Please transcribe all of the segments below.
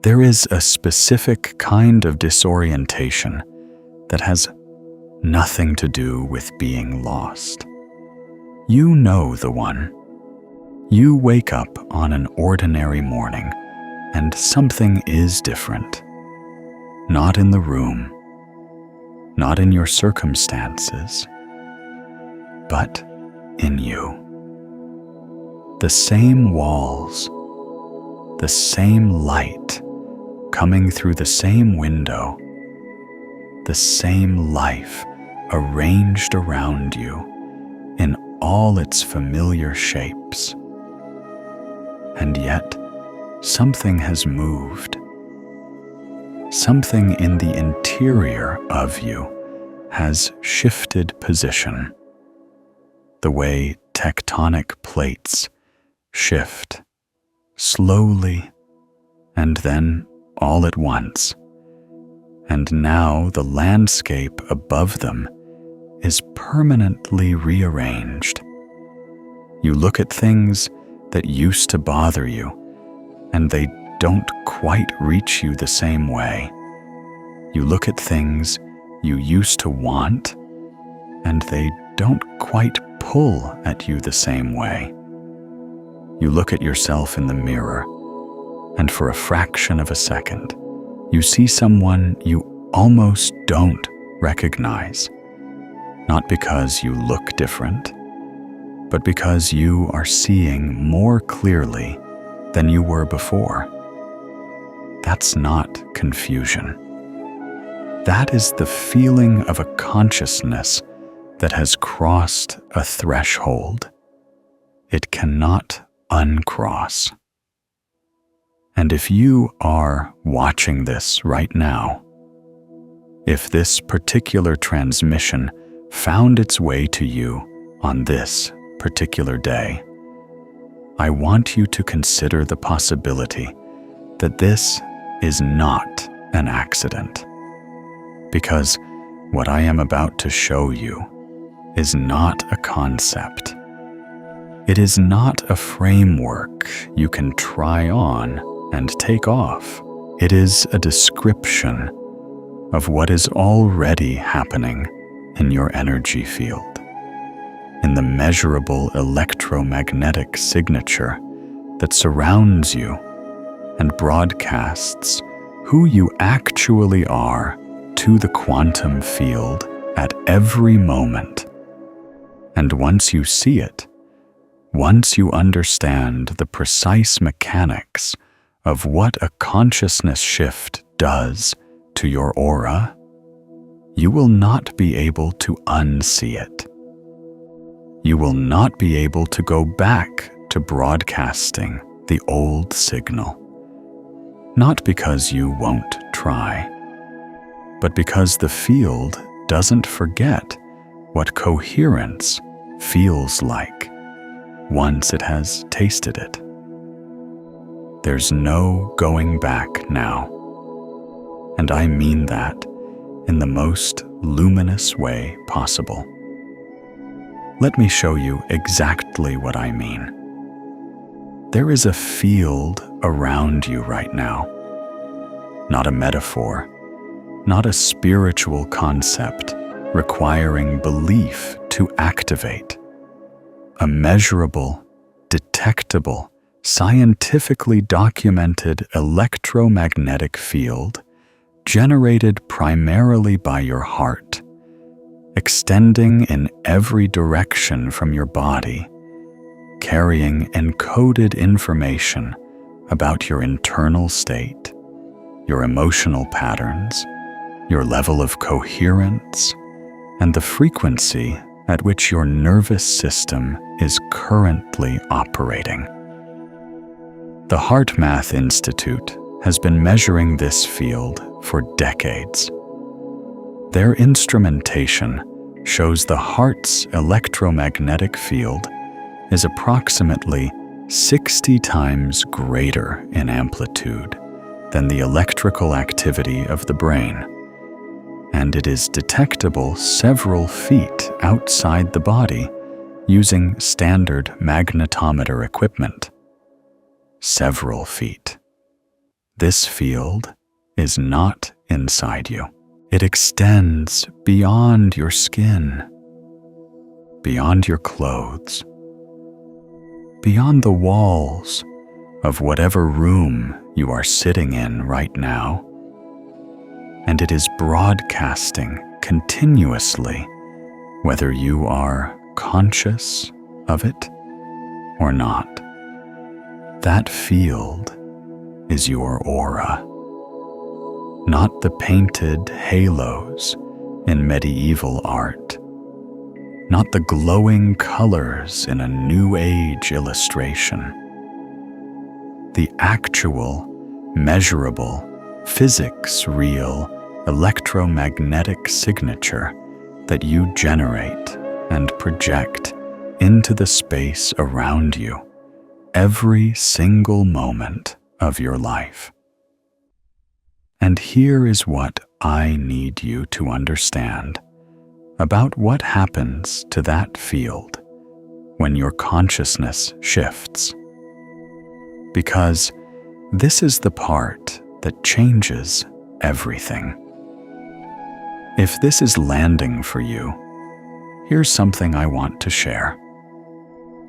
There is a specific kind of disorientation that has nothing to do with being lost. You know the one. You wake up on an ordinary morning and something is different. Not in the room, not in your circumstances, but in you. The same walls, the same light coming through the same window, the same life arranged around you in all its familiar shapes. And yet, something has moved. Something in the interior of you has shifted position, the way tectonic plates shift slowly and then all at once. And now the landscape above them is permanently rearranged. You look at things that used to bother you, and they don't quite reach you the same way. You look at things you used to want, and they don't quite pull at you the same way. You look at yourself in the mirror, and for a fraction of a second, you see someone you almost don't recognize. Not because you look different, but because you are seeing more clearly than you were before. That's not confusion. That is the feeling of a consciousness that has crossed a threshold. It cannot uncross. And if you are watching this right now, if this particular transmission found its way to you on this particular day, I want you to consider the possibility that this is not an accident, because what I am about to show you is not a concept. It is not a framework you can try on and take off. It is a description of what is already happening in your energy field, in the measurable electromagnetic signature that surrounds you and broadcasts who you actually are to the quantum field at every moment. And once you see it, once you understand the precise mechanics of what a consciousness shift does to your aura, you will not be able to unsee it. You will not be able to go back to broadcasting the old signal. Not because you won't try, but because the field doesn't forget what coherence feels like once it has tasted it. There's no going back now, and I mean that in the most luminous way possible. Let me show you exactly what I mean. There is a field around you right now, not a metaphor, not a spiritual concept requiring belief to activate. A measurable, detectable, scientifically documented electromagnetic field generated primarily by your heart, extending in every direction from your body, carrying encoded information about your internal state, your emotional patterns, your level of coherence, and the frequency at which your nervous system is currently operating. The HeartMath Institute has been measuring this field for decades. Their instrumentation shows the heart's electromagnetic field is approximately 60 times greater in amplitude than the electrical activity of the brain, and it is detectable several feet outside the body using standard magnetometer equipment. Several feet. This field is not inside you. It extends beyond your skin, beyond your clothes, beyond the walls of whatever room you are sitting in right now, and it is broadcasting continuously, whether you are conscious of it or not. That field is your aura, not the painted halos in medieval art, not the glowing colors in a New Age illustration. The actual, measurable, physics-real electromagnetic signature that you generate and project into the space around you every single moment of your life. And here is what I need you to understand about what happens to that field when your consciousness shifts. Because this is the part that changes everything. If this is landing for you, here's something I want to share.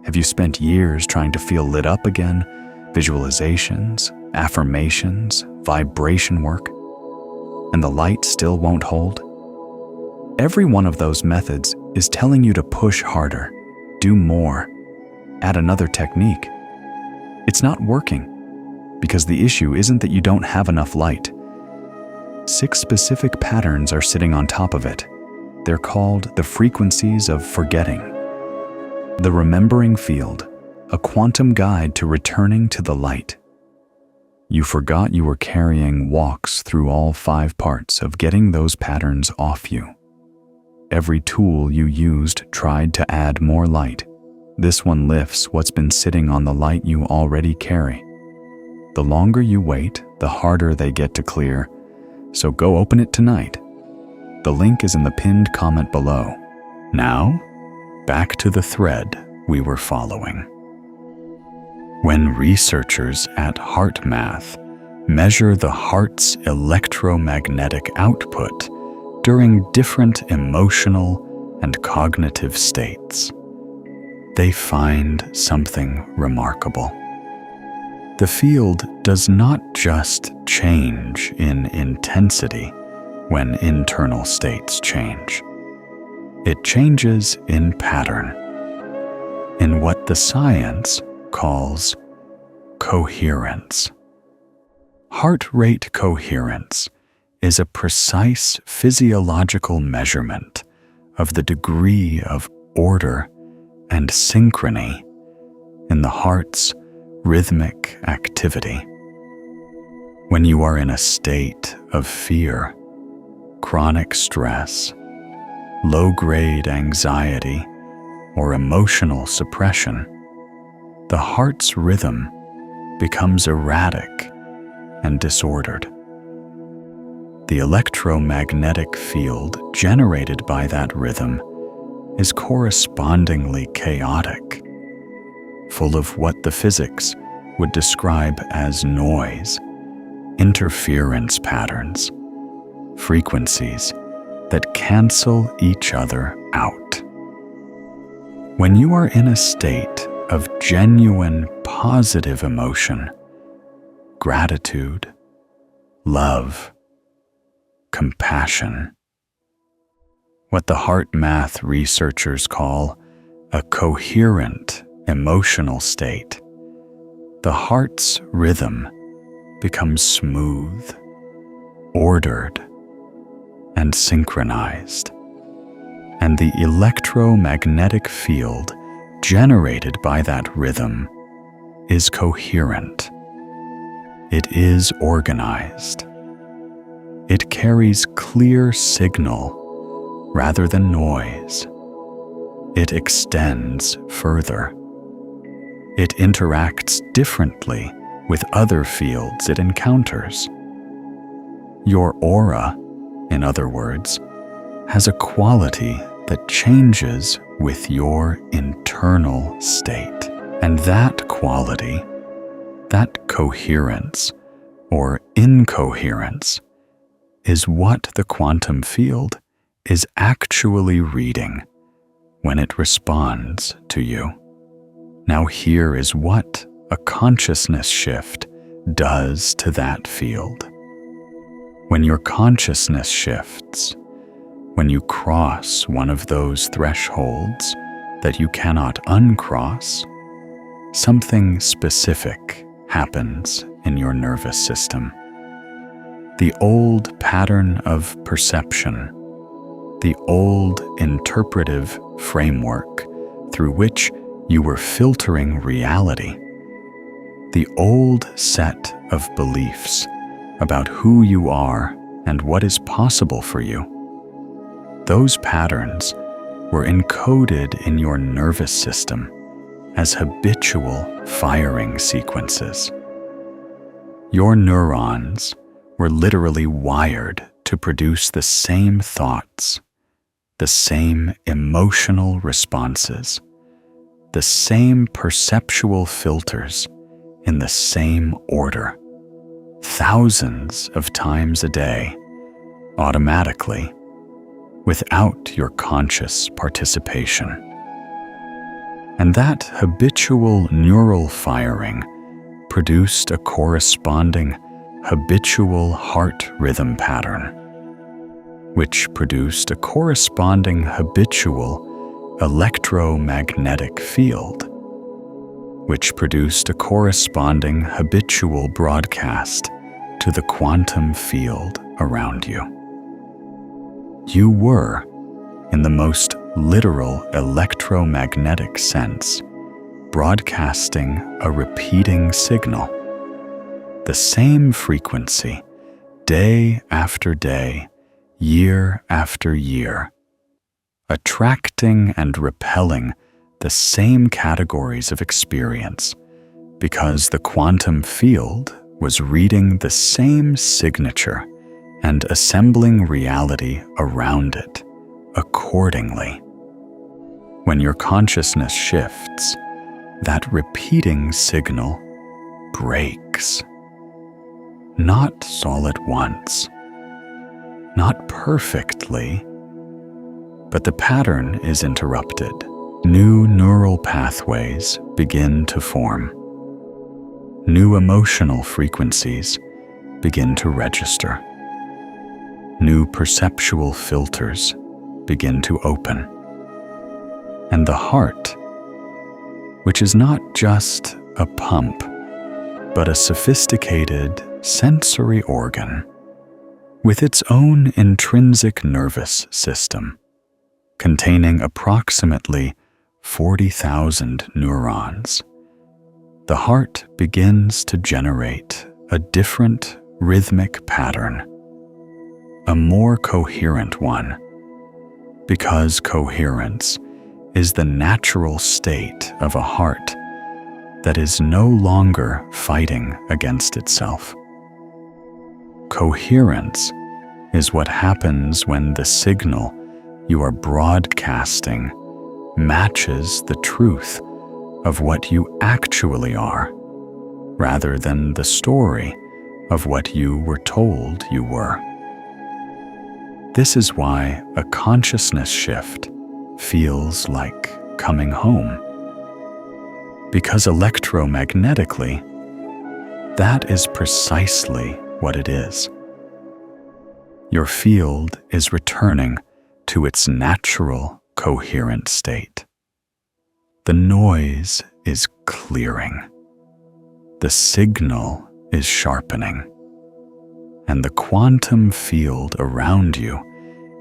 Have you spent years trying to feel lit up again? Visualizations, affirmations, vibration work, and the light still won't hold? Every one of those methods is telling you to push harder, do more, add another technique. It's not working because the issue isn't that you don't have enough light. 6 specific patterns are sitting on top of it. They're called the frequencies of forgetting. The remembering field, a quantum guide to returning to the light. You forgot you were carrying walks through all 5 parts of getting those patterns off you. Every tool you used tried to add more light. This one lifts what's been sitting on the light you already carry. The longer you wait, the harder they get to clear. So go open it tonight. The link is in the pinned comment below. Now, back to the thread we were following. When researchers at HeartMath measure the heart's electromagnetic output during different emotional and cognitive states, they find something remarkable. The field does not just change in intensity when internal states change. It changes in pattern, in what the science calls coherence. Heart rate coherence is a precise physiological measurement of the degree of order and synchrony in the heart's rhythmic activity. When you are in a state of fear, chronic stress, low-grade anxiety, or emotional suppression, the heart's rhythm becomes erratic and disordered. The electromagnetic field generated by that rhythm is correspondingly chaotic, full of what the physics would describe as noise, interference patterns, frequencies that cancel each other out. When you are in a state of genuine positive emotion, gratitude, love, compassion, what the HeartMath researchers call a coherent emotional state, the heart's rhythm becomes smooth, ordered, and synchronized, and the electromagnetic field generated by that rhythm is coherent. It is organized. It carries clear signal rather than noise. It extends further. It interacts differently with other fields it encounters. Your aura, in other words, has a quality that changes with your internal state. And that quality, that coherence, or incoherence is what the quantum field is actually reading when it responds to you. Now here is what a consciousness shift does to that field. When your consciousness shifts, when you cross one of those thresholds that you cannot uncross, something specific happens in your nervous system. The old pattern of perception, the old interpretive framework through which you were filtering reality, the old set of beliefs about who you are and what is possible for you. Those patterns were encoded in your nervous system as habitual firing sequences. Your neurons were literally wired to produce the same thoughts, the same emotional responses, the same perceptual filters in the same order, thousands of times a day, automatically, without your conscious participation. And that habitual neural firing produced a corresponding habitual heart rhythm pattern, which produced a corresponding habitual electromagnetic field, which produced a corresponding habitual broadcast to the quantum field around you. You were, in the most literal electromagnetic sense, broadcasting a repeating signal, the same frequency, day after day, year after year, attracting and repelling the same categories of experience because the quantum field was reading the same signature and assembling reality around it accordingly. When your consciousness shifts, that repeating signal breaks. Not all at once, not perfectly, but the pattern is interrupted. New neural pathways begin to form. New emotional frequencies begin to register. New perceptual filters begin to open. And the heart, which is not just a pump, but a sophisticated sensory organ with its own intrinsic nervous system, containing approximately 40,000 neurons, the heart begins to generate a different rhythmic pattern, a more coherent one, because coherence is the natural state of a heart that is no longer fighting against itself. Coherence is what happens when the signal you are broadcasting matches the truth of what you actually are, rather than the story of what you were told you were. This is why a consciousness shift feels like coming home. Because electromagnetically, that is precisely what it is. Your field is returning to its natural, coherent state. The noise is clearing. The signal is sharpening. And the quantum field around you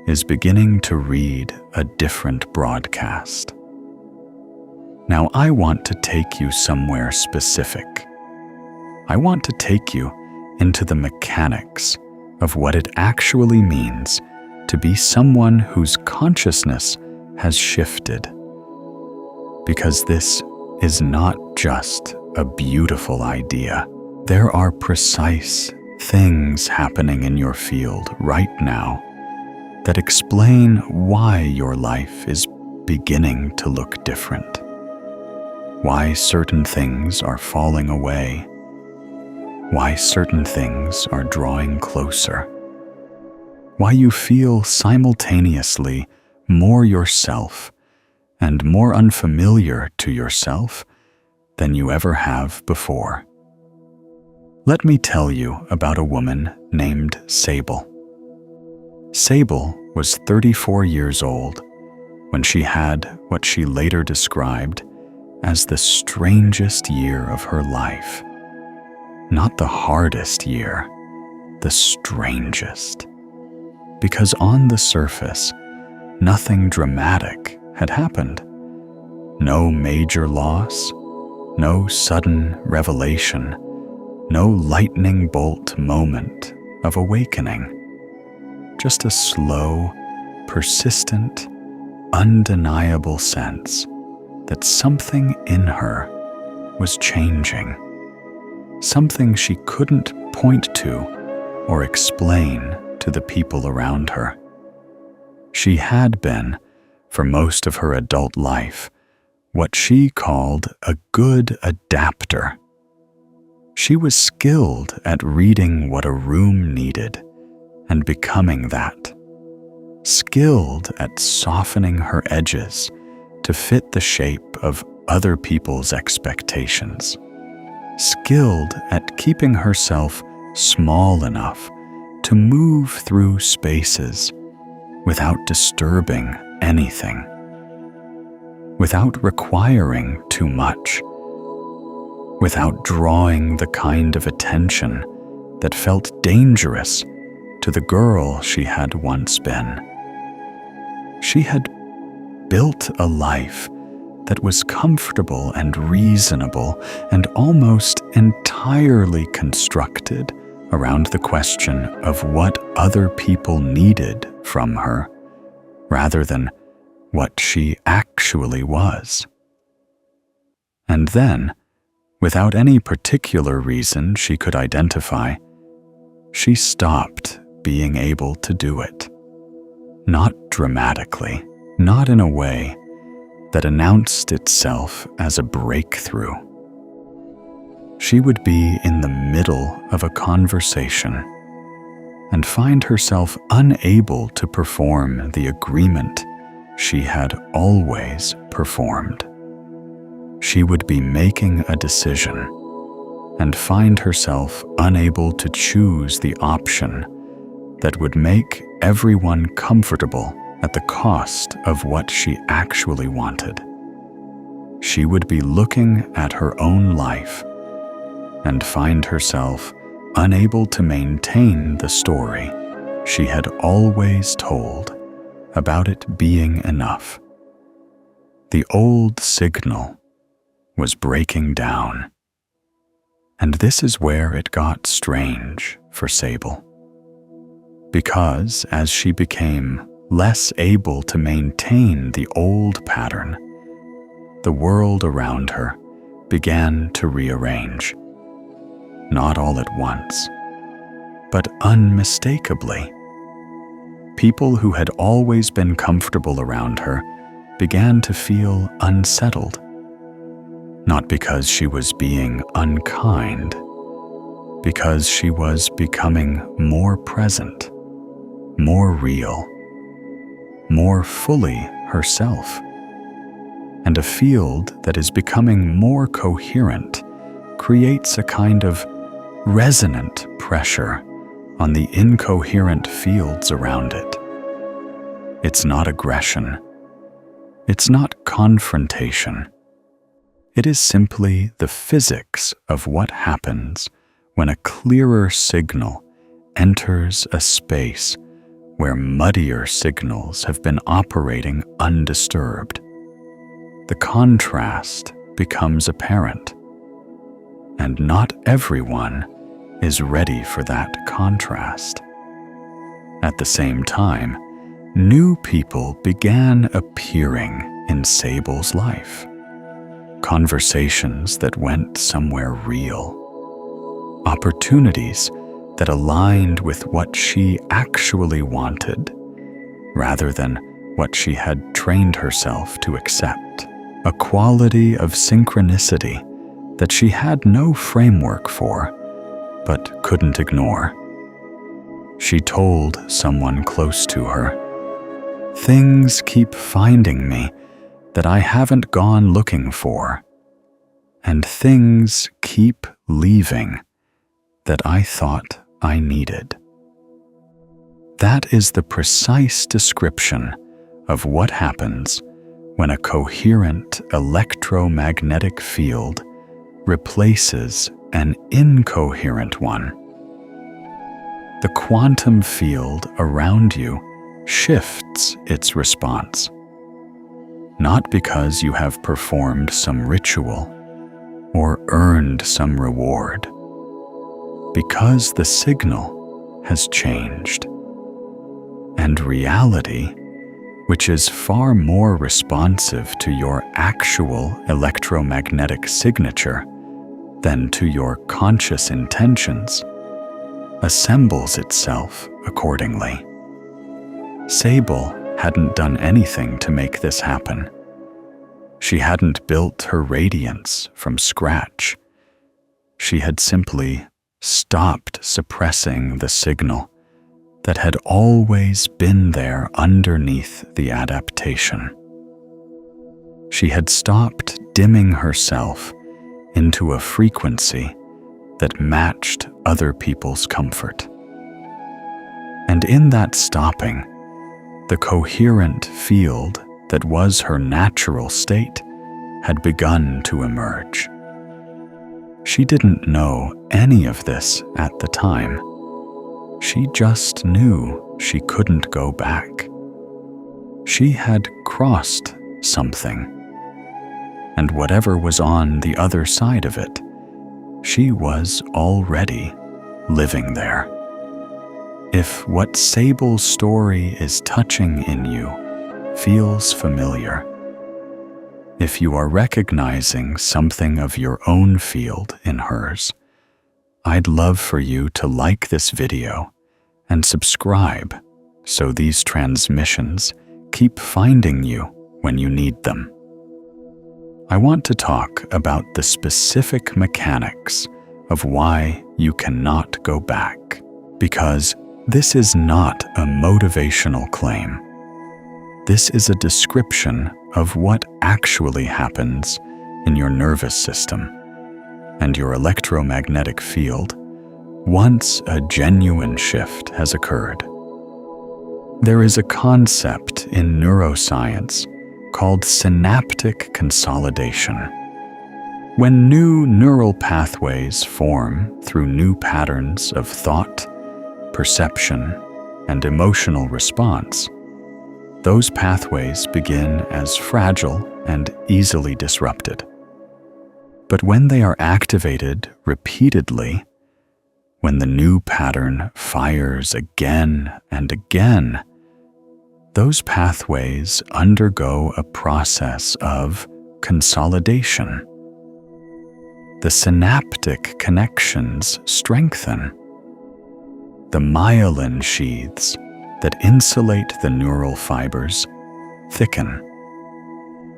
is beginning to read a different broadcast. Now I want to take you somewhere specific. I want to take you into the mechanics of what it actually means to be someone whose consciousness has shifted. Because this is not just a beautiful idea. There are precise things happening in your field right now that explain why your life is beginning to look different, why certain things are falling away, why certain things are drawing closer, why you feel simultaneously more yourself and more unfamiliar to yourself than you ever have before. Let me tell you about a woman named Sable. Sable was 34 years old when she had what she later described as the strangest year of her life. Not the hardest year, the strangest. Because on the surface, nothing dramatic had happened. No major loss, no sudden revelation, no lightning bolt moment of awakening. Just a slow, persistent, undeniable sense that something in her was changing. Something she couldn't point to or explain to the people around her. She had been, for most of her adult life, what she called a good adapter. She was skilled at reading what a room needed and becoming that. Skilled at softening her edges to fit the shape of other people's expectations. Skilled at keeping herself small enough to move through spaces without disturbing anything, without requiring too much, without drawing the kind of attention that felt dangerous to the girl she had once been. She had built a life that was comfortable and reasonable and almost entirely constructed around the question of what other people needed from her, rather than what she actually was. And then, without any particular reason she could identify, she stopped being able to do it. Not dramatically, not in a way that announced itself as a breakthrough. She would be in the middle of a conversation and find herself unable to perform the agreement she had always performed. She would be making a decision and find herself unable to choose the option that would make everyone comfortable at the cost of what she actually wanted. She would be looking at her own life and find herself unable to maintain the story she had always told about it being enough. The old signal was breaking down. And this is where it got strange for Sable. Because as she became less able to maintain the old pattern, the world around her began to rearrange. Not all at once, but unmistakably. People who had always been comfortable around her began to feel unsettled. Not because she was being unkind, because she was becoming more present, more real, more fully herself. And a field that is becoming more coherent creates a kind of resonant pressure on the incoherent fields around it. It's not aggression. It's not confrontation. It is simply the physics of what happens when a clearer signal enters a space where muddier signals have been operating undisturbed. The contrast becomes apparent, and not everyone is ready for that contrast. At the same time, new people began appearing in Sable's life. Conversations that went somewhere real. Opportunities that aligned with what she actually wanted, rather than what she had trained herself to accept. A quality of synchronicity that she had no framework for, but couldn't ignore. She told someone close to her, "Things keep finding me that I haven't gone looking for, and things keep leaving that I thought I needed." That is the precise description of what happens when a coherent electromagnetic field replaces an incoherent one. The quantum field around you shifts its response, not because you have performed some ritual or earned some reward, because the signal has changed. And reality, which is far more responsive to your actual electromagnetic signature than to your conscious intentions, assembles itself accordingly. Sable hadn't done anything to make this happen. She hadn't built her radiance from scratch. She had simply stopped suppressing the signal that had always been there underneath the adaptation. She had stopped dimming herself into a frequency that matched other people's comfort. And in that stopping, the coherent field that was her natural state had begun to emerge. She didn't know any of this at the time. She just knew she couldn't go back. She had crossed something, and whatever was on the other side of it, she was already living there. If what Sable's story is touching in you feels familiar, if you are recognizing something of your own field in hers, I'd love for you to like this video and subscribe so these transmissions keep finding you when you need them. I want to talk about the specific mechanics of why you cannot go back, because this is not a motivational claim. This is a description of what actually happens in your nervous system and your electromagnetic field once a genuine shift has occurred. There is a concept in neuroscience called synaptic consolidation. When new neural pathways form through new patterns of thought, perception, and emotional response, those pathways begin as fragile and easily disrupted. But when they are activated repeatedly, when the new pattern fires again and again, those pathways undergo a process of consolidation. The synaptic connections strengthen. The myelin sheaths that insulate the neural fibers thicken,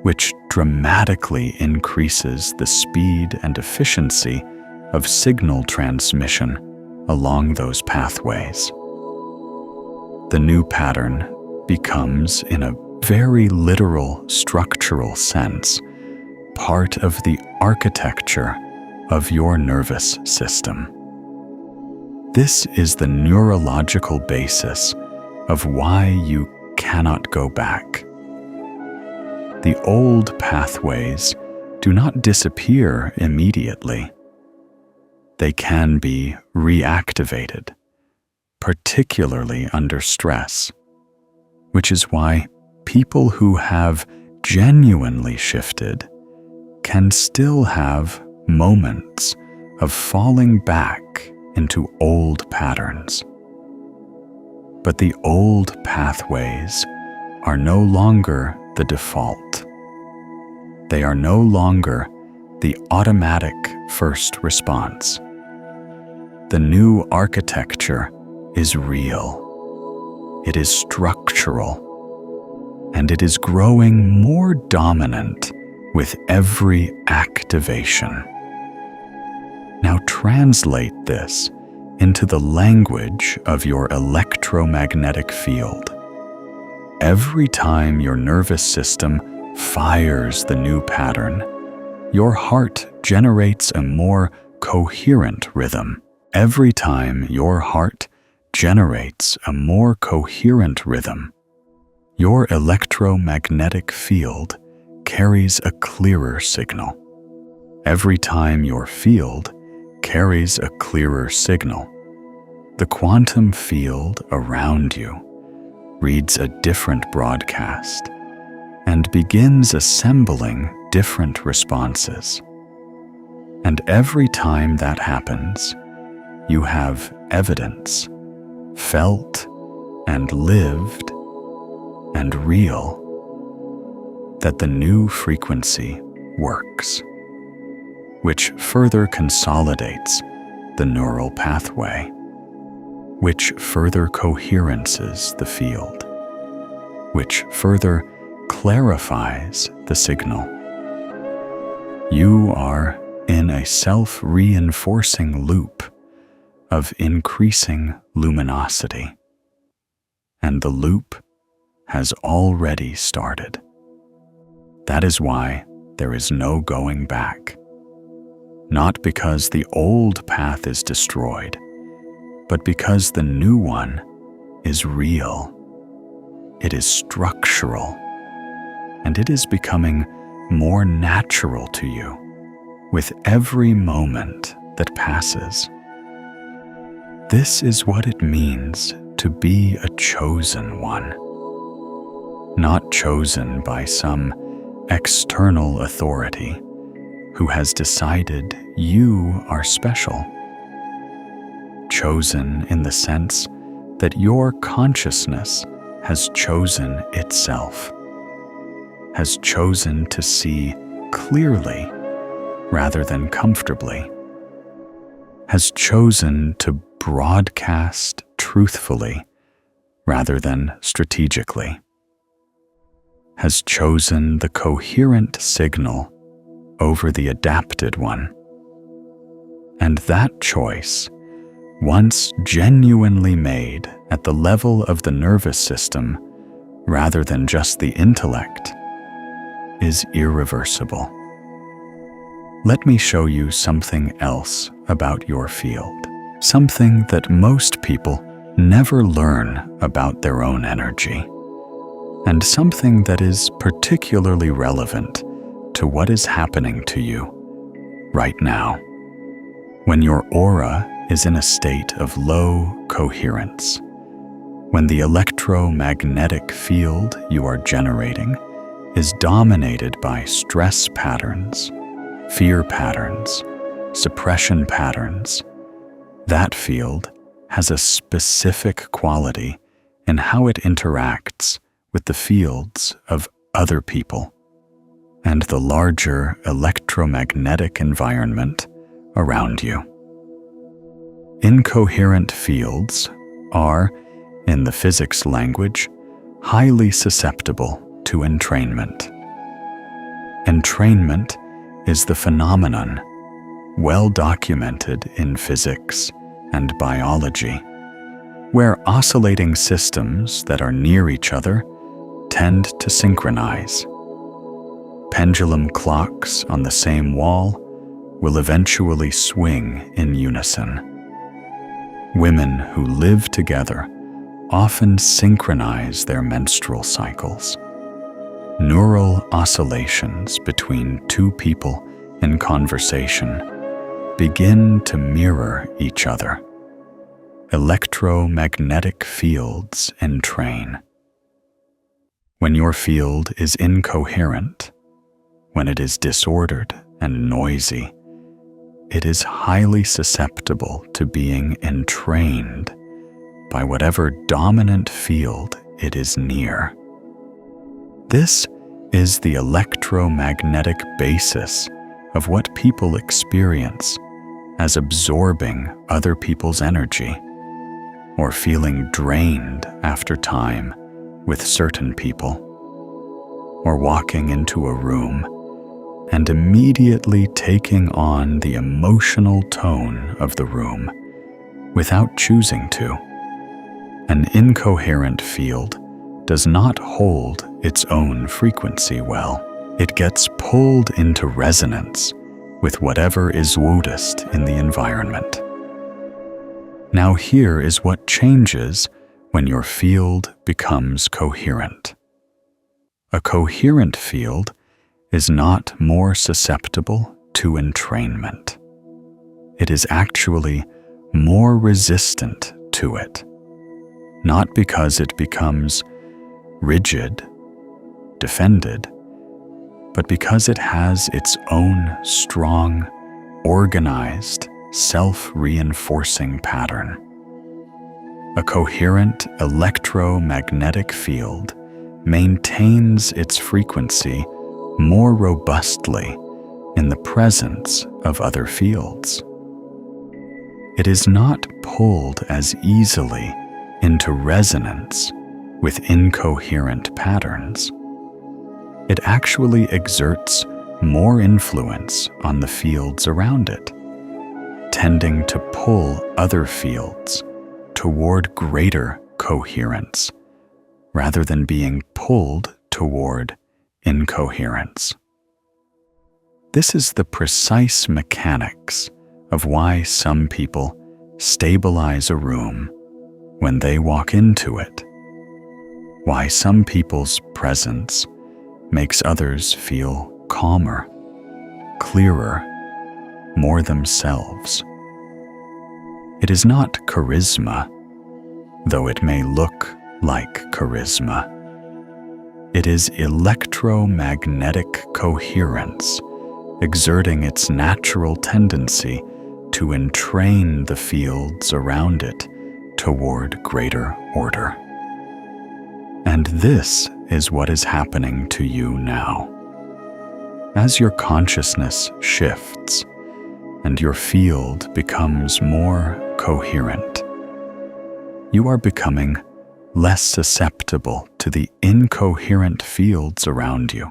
which dramatically increases the speed and efficiency of signal transmission along those pathways. The new pattern becomes, in a very literal structural sense, part of the architecture of your nervous system. This is the neurological basis of why you cannot go back. The old pathways do not disappear immediately. They can be reactivated, particularly under stress, which is why people who have genuinely shifted can still have moments of falling back into old patterns. But the old pathways are no longer the default. They are no longer the automatic first response. The new architecture is real. It is structural, and it is growing more dominant with every activation. Now translate this into the language of your electromagnetic field. Every time your nervous system fires the new pattern, your heart generates a more coherent rhythm. Every time your heart generates a more coherent rhythm, your electromagnetic field carries a clearer signal. Every time your field carries a clearer signal, the quantum field around you reads a different broadcast and begins assembling different responses. And every time that happens, you have evidence, felt and lived and real, that the new frequency works, which further consolidates the neural pathway, which further coherences the field, which further clarifies the signal. You are in a self-reinforcing loop of increasing luminosity, and the loop has already started. That is why there is no going back. Not because the old path is destroyed, but because the new one is real. It is structural, and it is becoming more natural to you with every moment that passes. This is what it means to be a chosen one, not chosen by some external authority who has decided you are special. Chosen in the sense that your consciousness has chosen itself, has chosen to see clearly rather than comfortably, has chosen to broadcast truthfully rather than strategically, has chosen the coherent signal over the adapted one. And that choice, once genuinely made at the level of the nervous system rather than just the intellect, is irreversible. Let me show you something else about your field, something that most people never learn about their own energy, and something that is particularly relevant to what is happening to you right now. When your aura is in a state of low coherence, when the electromagnetic field you are generating is dominated by stress patterns, fear patterns, suppression patterns, that field has a specific quality in how it interacts with the fields of other people and the larger electromagnetic environment around you. Incoherent fields are, in the physics language, highly susceptible to entrainment. Entrainment is the phenomenon well documented in physics and biology, where oscillating systems that are near each other tend to synchronize. Pendulum clocks on the same wall will eventually swing in unison. Women who live together often synchronize their menstrual cycles. Neural oscillations between two people in conversation begin to mirror each other. Electromagnetic fields entrain. When your field is incoherent, when it is disordered and noisy, it is highly susceptible to being entrained by whatever dominant field it is near. This is the electromagnetic basis of what people experience as absorbing other people's energy or feeling drained after time with certain people, or walking into a room and immediately taking on the emotional tone of the room without choosing to. An incoherent field does not hold its own frequency well. It gets pulled into resonance with whatever is woodest in the environment. Now here is what changes when your field becomes coherent. A coherent field is not more susceptible to entrainment. It is actually more resistant to it, not because it becomes rigid, defended, but because it has its own strong, organized, self-reinforcing pattern. A coherent electromagnetic field maintains its frequency more robustly in the presence of other fields. It is not pulled as easily into resonance with incoherent patterns. It actually exerts more influence on the fields around it, tending to pull other fields toward greater coherence rather than being pulled toward incoherence. This is the precise mechanics of why some people stabilize a room when they walk into it, why some people's presence makes others feel calmer, clearer, more themselves. It is not charisma, though it may look like charisma. It is electromagnetic coherence, exerting its natural tendency to entrain the fields around it toward greater order. And this is what is happening to you now. As your consciousness shifts and your field becomes more coherent, you are becoming less susceptible to the incoherent fields around you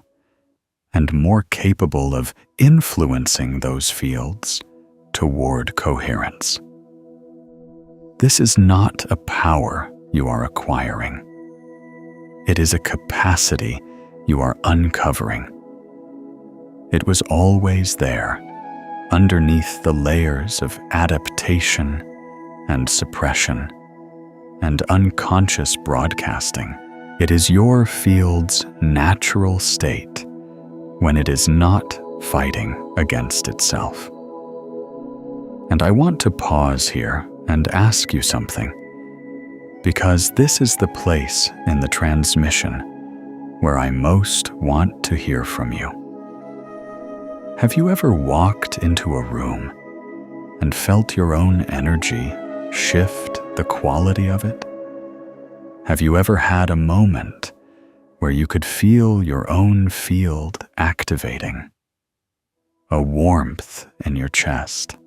and more capable of influencing those fields toward coherence. This is not a power you are acquiring. It is a capacity you are uncovering. It was always there, underneath the layers of adaptation and suppression and unconscious broadcasting. It is your field's natural state when it is not fighting against itself. And I want to pause here and ask you something, because this is the place in the transmission where I most want to hear from you. Have you ever walked into a room and felt your own energy shift the quality of it? Have you ever had a moment where you could feel your own field activating? A warmth in your chest,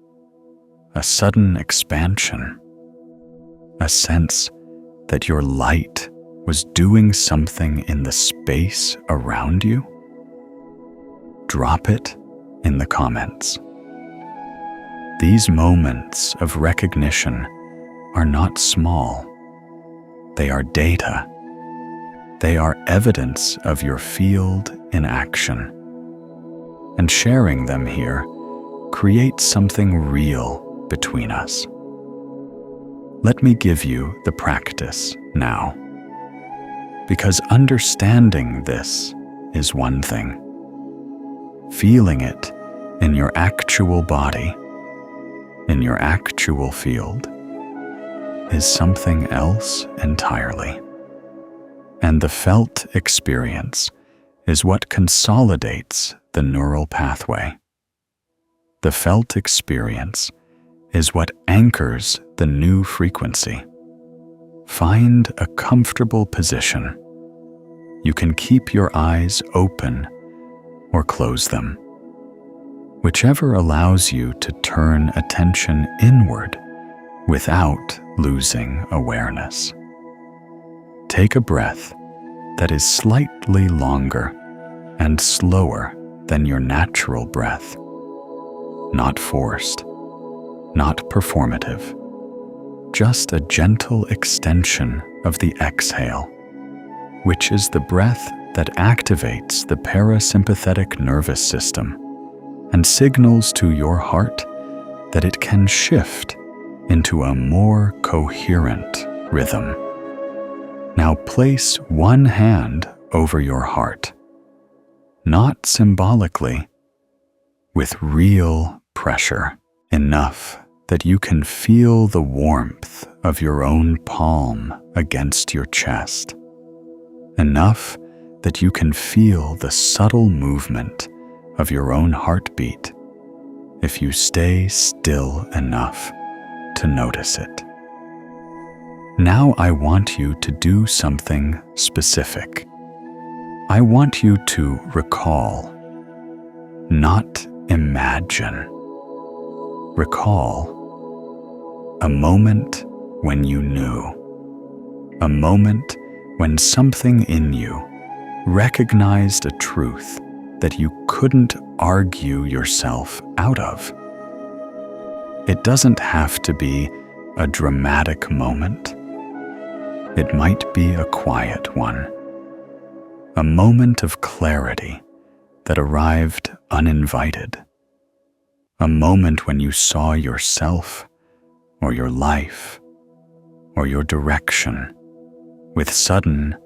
a sudden expansion, a sense that your light was doing something in the space around you? Drop it in the comments. These moments of recognition are not small. They are data. They are evidence of your field in action. And sharing them here creates something real between us. Let me give you the practice now, because understanding this is one thing. Feeling it in your actual body, in your actual field, is something else entirely. And the felt experience is what consolidates the neural pathway. The felt experience is what anchors the new frequency. Find a comfortable position. You can keep your eyes open or close them, whichever allows you to turn attention inward without losing awareness. Take a breath that is slightly longer and slower than your natural breath, not forced, not performative, just a gentle extension of the exhale, which is the breath that activates the parasympathetic nervous system and signals to your heart that it can shift into a more coherent rhythm. Now place one hand over your heart, not symbolically, with real pressure, enough that you can feel the warmth of your own palm against your chest, enough that you can feel the subtle movement of your own heartbeat if you stay still enough to notice it. Now I want you to do something specific. I want you to recall, not imagine. Recall a moment when you knew, a moment when something in you recognized a truth that you couldn't argue yourself out of. It doesn't have to be a dramatic moment. It might be a quiet one, a moment of clarity that arrived uninvited, a moment when you saw yourself or your life or your direction with sudden,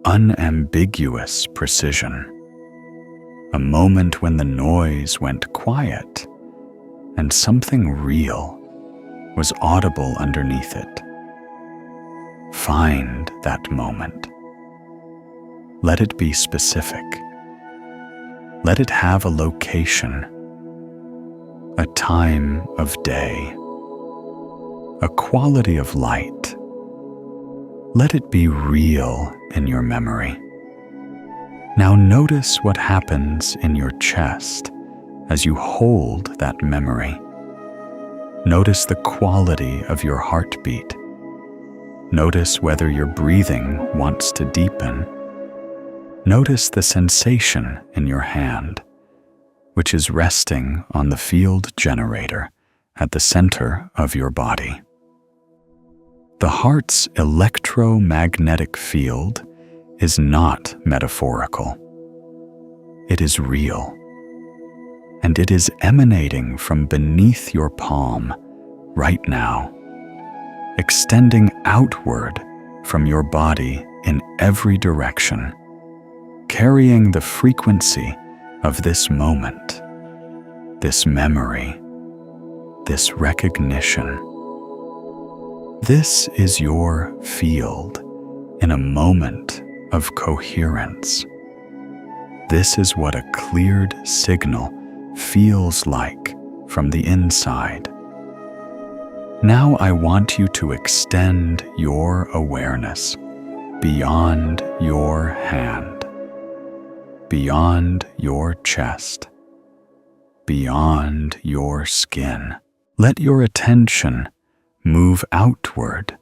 unambiguous precision, a moment when the noise went quiet and something real was audible underneath it. Find that moment. Let it be specific. Let it have a location, a time of day, a quality of light. Let it be real in your memory. Now notice what happens in your chest as you hold that memory. Notice the quality of your heartbeat. Notice whether your breathing wants to deepen. Notice the sensation in your hand, which is resting on the field generator at the center of your body. The heart's electromagnetic field is not metaphorical. It is real, and it is emanating from beneath your palm right now, extending outward from your body in every direction, carrying the frequency of this moment, this memory, this recognition. This is your field in a moment of coherence. This is what a cleared signal feels like from the inside. Now I want you to extend your awareness beyond your hand, beyond your chest, beyond your skin. Let your attention move outward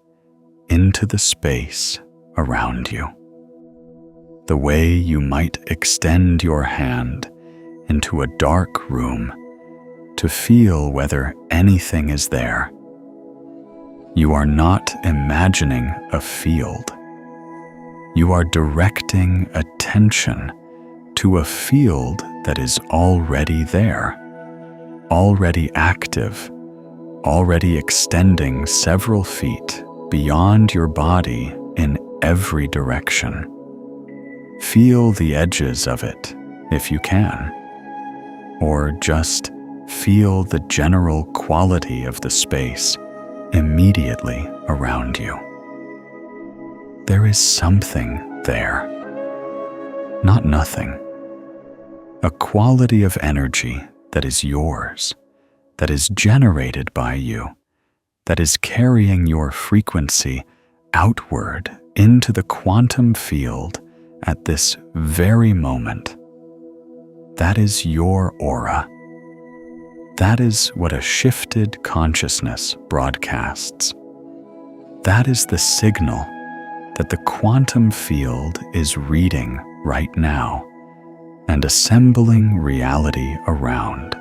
into the space around you, the way you might extend your hand into a dark room to feel whether anything is there. You are not imagining a field. You are directing attention to a field that is already there, already active, already extending several feet beyond your body in every direction. Feel the edges of it if you can, or just feel the general quality of the space immediately around you. There is something there, not nothing. A quality of energy that is yours, that is generated by you, that is carrying your frequency outward into the quantum field at this very moment. That is your aura. That is what a shifted consciousness broadcasts. That is the signal that the quantum field is reading right now and assembling reality around.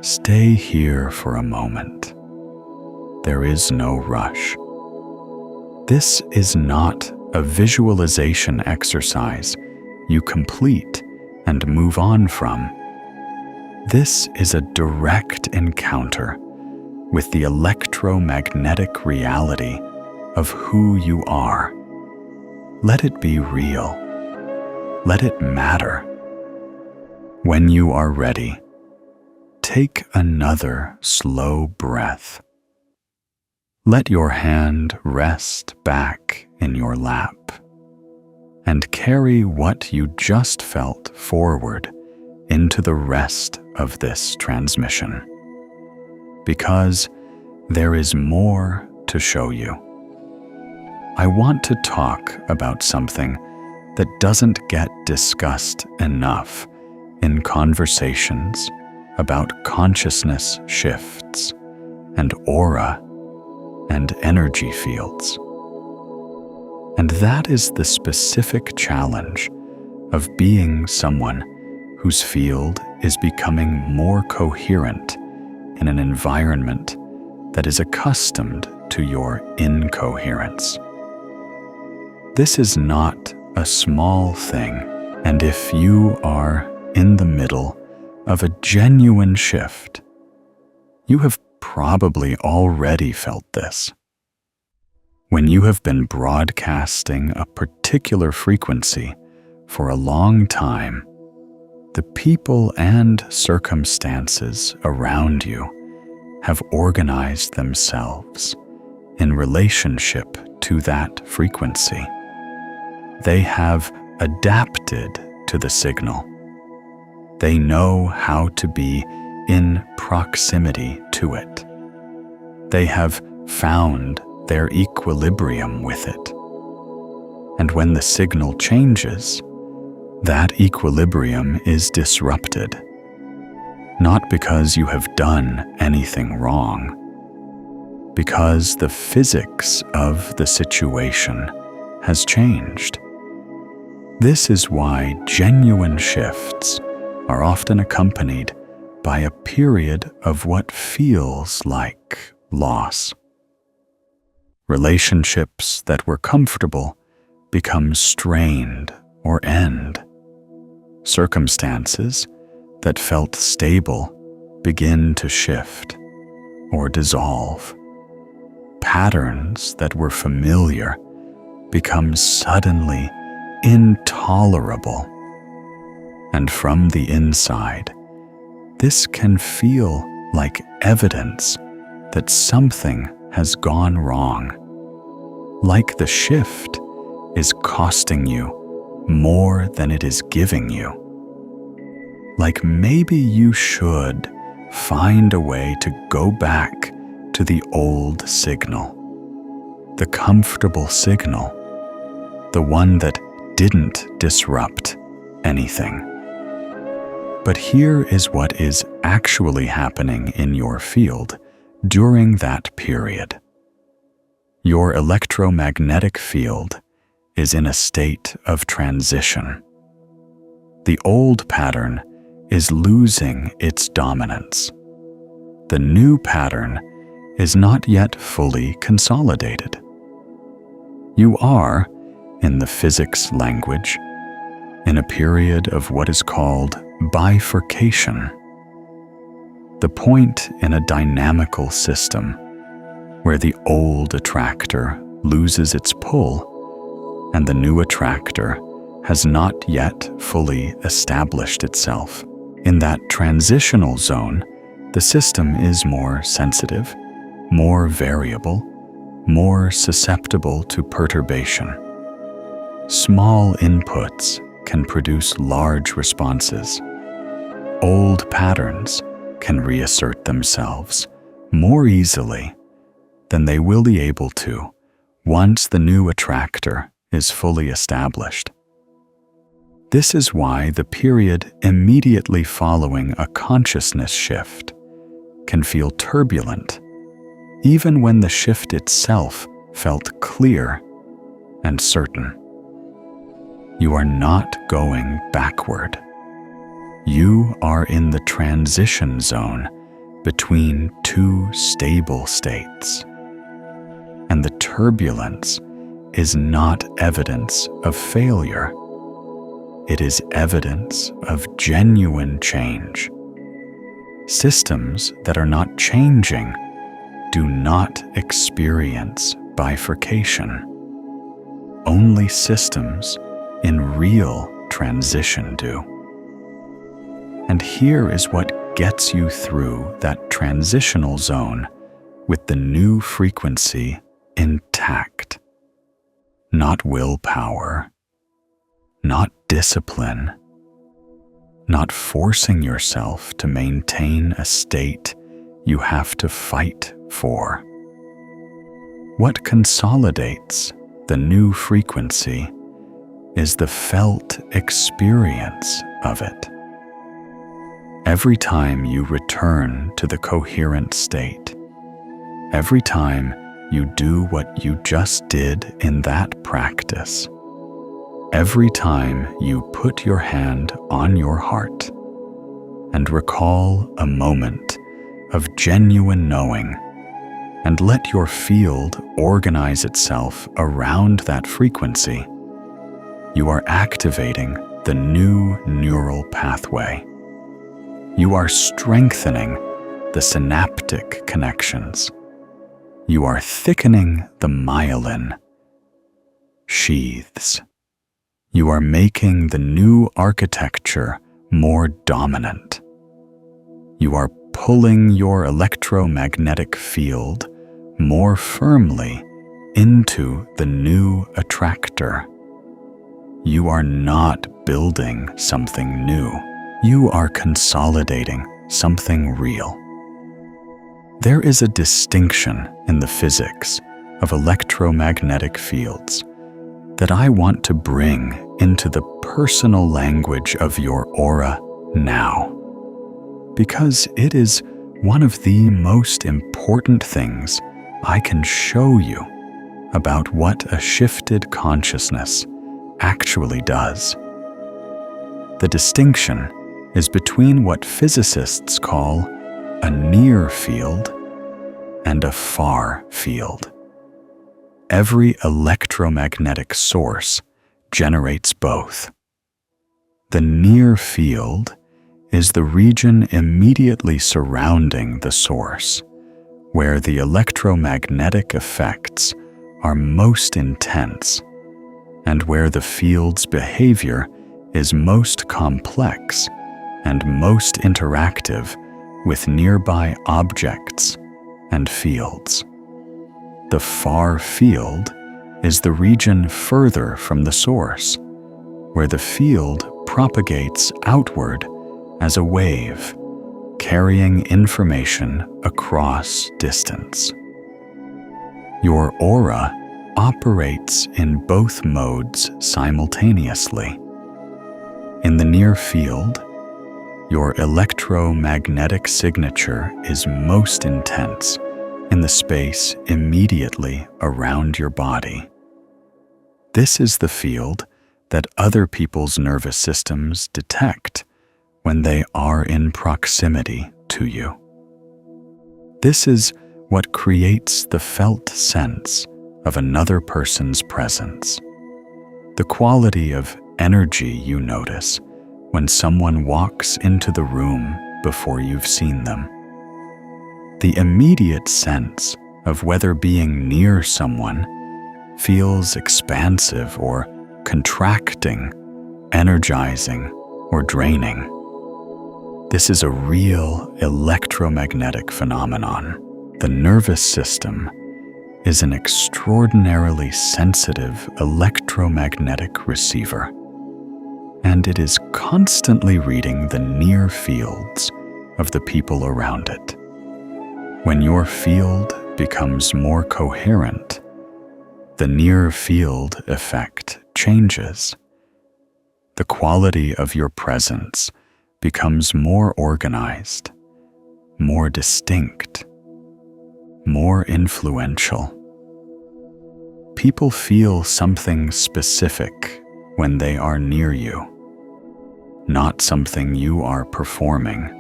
Stay here for a moment. there is no rush. This is not a visualization exercise you complete and move on from. This is a direct encounter with the electromagnetic reality of who you are. Let it be real. Let it matter. When you are ready, take another slow breath. Let your hand rest back in your lap and carry what you just felt forward into the rest of this transmission, because there is more to show you. I want to talk about something that doesn't get discussed enough in conversations about consciousness shifts and aura and energy fields. And that is the specific challenge of being someone whose field is becoming more coherent in an environment that is accustomed to your incoherence. This is not a small thing, and if you are in the middle of a genuine shift, you have probably already felt this. When you have been broadcasting a particular frequency for a long time, the people and circumstances around you have organized themselves in relationship to that frequency. They have adapted to the signal. They know how to be in proximity to it. They have found their equilibrium with it. And when the signal changes, that equilibrium is disrupted, not because you have done anything wrong, because the physics of the situation has changed. This is why genuine shifts are often accompanied by a period of what feels like loss. Relationships that were comfortable become strained or end. Circumstances that felt stable begin to shift or dissolve. Patterns that were familiar become suddenly intolerable. And from the inside, this can feel like evidence that something has gone wrong, like the shift is costing you more than it is giving you. Like maybe you should find a way to go back to the old signal, the comfortable signal, the one that didn't disrupt anything. But here is what is actually happening in your field during that period. Your electromagnetic field is in a state of transition. The old pattern is losing its dominance. The new pattern is not yet fully consolidated. You are, in the physics language, in a period of what is called bifurcation, the point in a dynamical system where the old attractor loses its pull and the new attractor has not yet fully established itself. In that transitional zone, the system is more sensitive, more variable, more susceptible to perturbation. Small inputs can produce large responses. Old patterns can reassert themselves more easily than they will be able to once the new attractor is fully established. This is why the period immediately following a consciousness shift can feel turbulent, even when the shift itself felt clear and certain. You are not going backward. You are in the transition zone between two stable states. and the turbulence is not evidence of failure. It is evidence of genuine change. Systems that are not changing do not experience bifurcation. Only systems in real transition do. And here is what gets you through that transitional zone with the new frequency intact. Not willpower, not discipline, not forcing yourself to maintain a state you have to fight for. What consolidates the new frequency is the felt experience of it. Every time you return to the coherent state, every time you do what you just did in that practice, every time you put your hand on your heart and recall a moment of genuine knowing and let your field organize itself around that frequency, you are activating the new neural pathway. You are strengthening the synaptic connections. You are thickening the myelin sheaths. You are making the new architecture more dominant. You are pulling your electromagnetic field more firmly into the new attractor. You are not building something new. You are consolidating something real. There is a distinction in the physics of electromagnetic fields that I want to bring into the personal language of your aura now, because it is one of the most important things I can show you about what a shifted consciousness actually does. The distinction is between what physicists call a near field and a far field. Every electromagnetic source generates both. The near field is the region immediately surrounding the source, where the electromagnetic effects are most intense and where the field's behavior is most complex and most interactive with nearby objects and fields. The far field is the region further from the source, where the field propagates outward as a wave, carrying information across distance. Your aura operates in both modes simultaneously. In the near field, your electromagnetic signature is most intense in the space immediately around your body. This is the field that other people's nervous systems detect when they are in proximity to you. This is what creates the felt sense of another person's presence, the quality of energy you notice when someone walks into the room before you've seen them. The immediate sense of whether being near someone feels expansive or contracting, energizing or draining. This is a real electromagnetic phenomenon. The nervous system is an extraordinarily sensitive electromagnetic receiver, and it is constantly reading the near fields of the people around it. When your field becomes more coherent, the near field effect changes. The quality of your presence becomes more organized, more distinct, more influential. People feel something specific when they are near you, not something you are performing,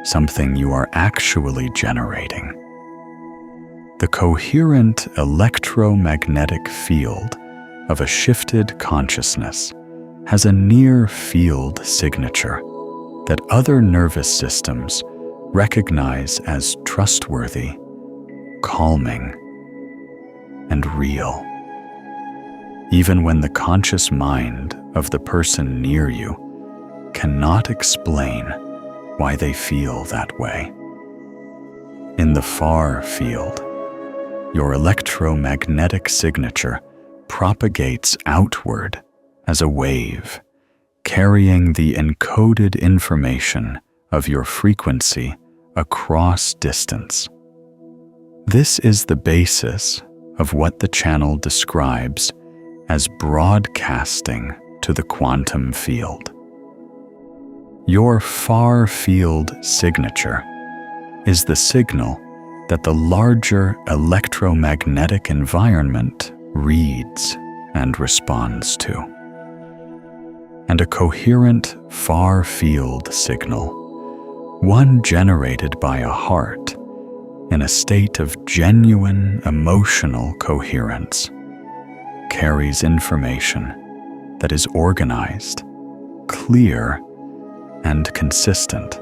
something you are actually generating. The coherent electromagnetic field of a shifted consciousness has a near-field signature that other nervous systems recognize as trustworthy, calming, and real. Even when the conscious mind of the person near you cannot explain why they feel that way. In the far field, your electromagnetic signature propagates outward as a wave, carrying the encoded information of your frequency across distance. This is the basis of what the channel describes as broadcasting to the quantum field. Your far field signature is the signal that the larger electromagnetic environment reads and responds to. And a coherent far field signal, one generated by a heart in a state of genuine emotional coherence, carries information that is organized, clear, and consistent.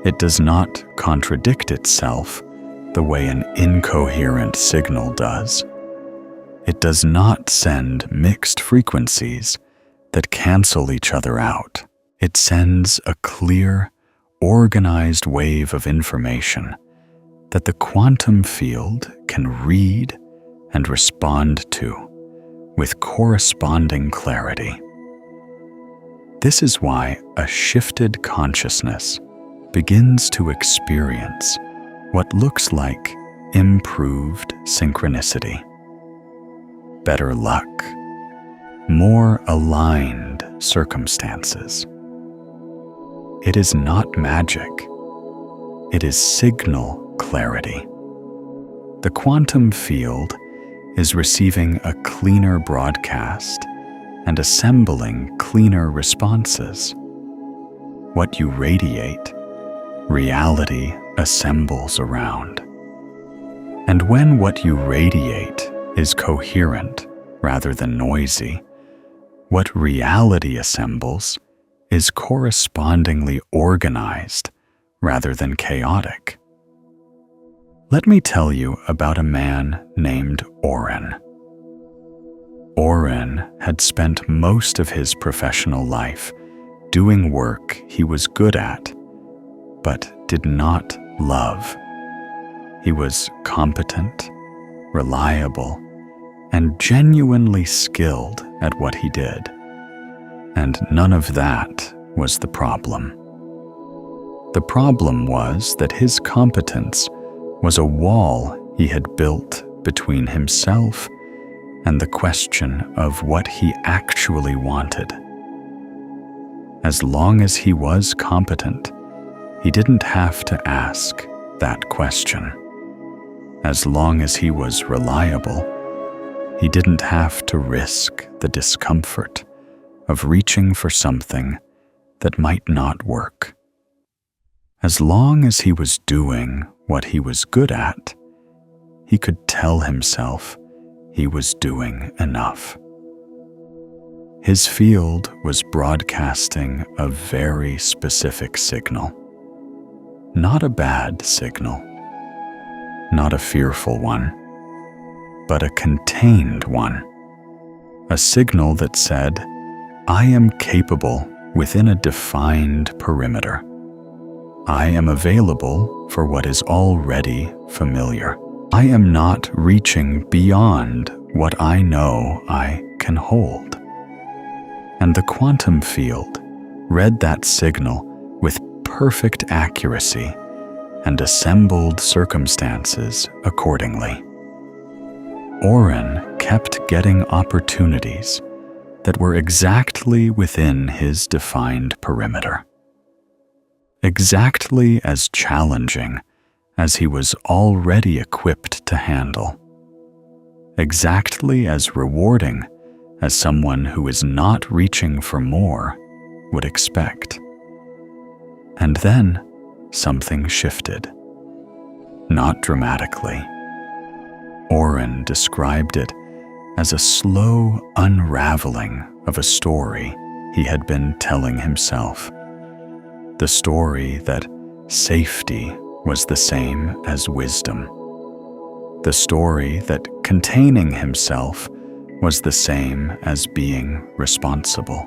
It does not contradict itself the way an incoherent signal does. It does not send mixed frequencies that cancel each other out. It sends a clear, organized wave of information that the quantum field can read and respond to with corresponding clarity. This is why a shifted consciousness begins to experience what looks like improved synchronicity, better luck, more aligned circumstances. It is not magic. It is signal clarity. The quantum field is receiving a cleaner broadcast and assembling cleaner responses. What you radiate, reality assembles around. And when what you radiate is coherent rather than noisy, what reality assembles is correspondingly organized rather than chaotic. Let me tell you about a man named Oren. Oren had spent most of his professional life doing work he was good at, but did not love. He was competent, reliable, and genuinely skilled at what he did. And none of that was the problem. The problem was that his competence was a wall he had built between himself and the question of what he actually wanted. As long as he was competent, he didn't have to ask that question. As long as he was reliable, he didn't have to risk the discomfort of reaching for something that might not work. As long as he was doing what he was good at, he could tell himself he was doing enough. His field was broadcasting a very specific signal. Not a bad signal, not a fearful one, but a contained one. A signal that said, I am capable within a defined perimeter. I am available for what is already familiar. I am not reaching beyond what I know I can hold. And the quantum field read that signal with perfect accuracy and assembled circumstances accordingly. Oren kept getting opportunities that were exactly within his defined perimeter. Exactly as challenging as he was already equipped to handle. Exactly as rewarding as someone who is not reaching for more would expect. And then something shifted. Not dramatically, Oren described it as a slow unraveling of a story he had been telling himself. The story that safety was the same as wisdom. The story that containing himself was the same as being responsible.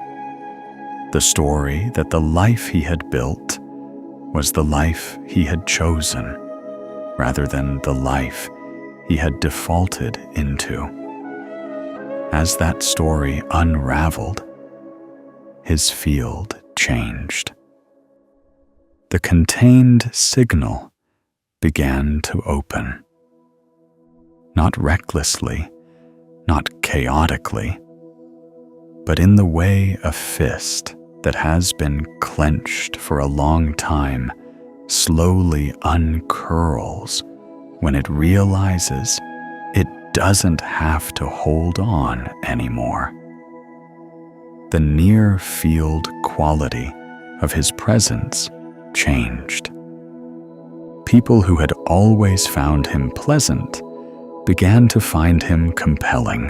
The story that the life he had built was the life he had chosen, rather than the life he had defaulted into. As that story unraveled, his field changed. The contained signal began to open. Not recklessly, not chaotically, but in the way a fist that has been clenched for a long time slowly uncurls when it realizes it doesn't have to hold on anymore. The near-field quality of his presence changed. People who had always found him pleasant began to find him compelling.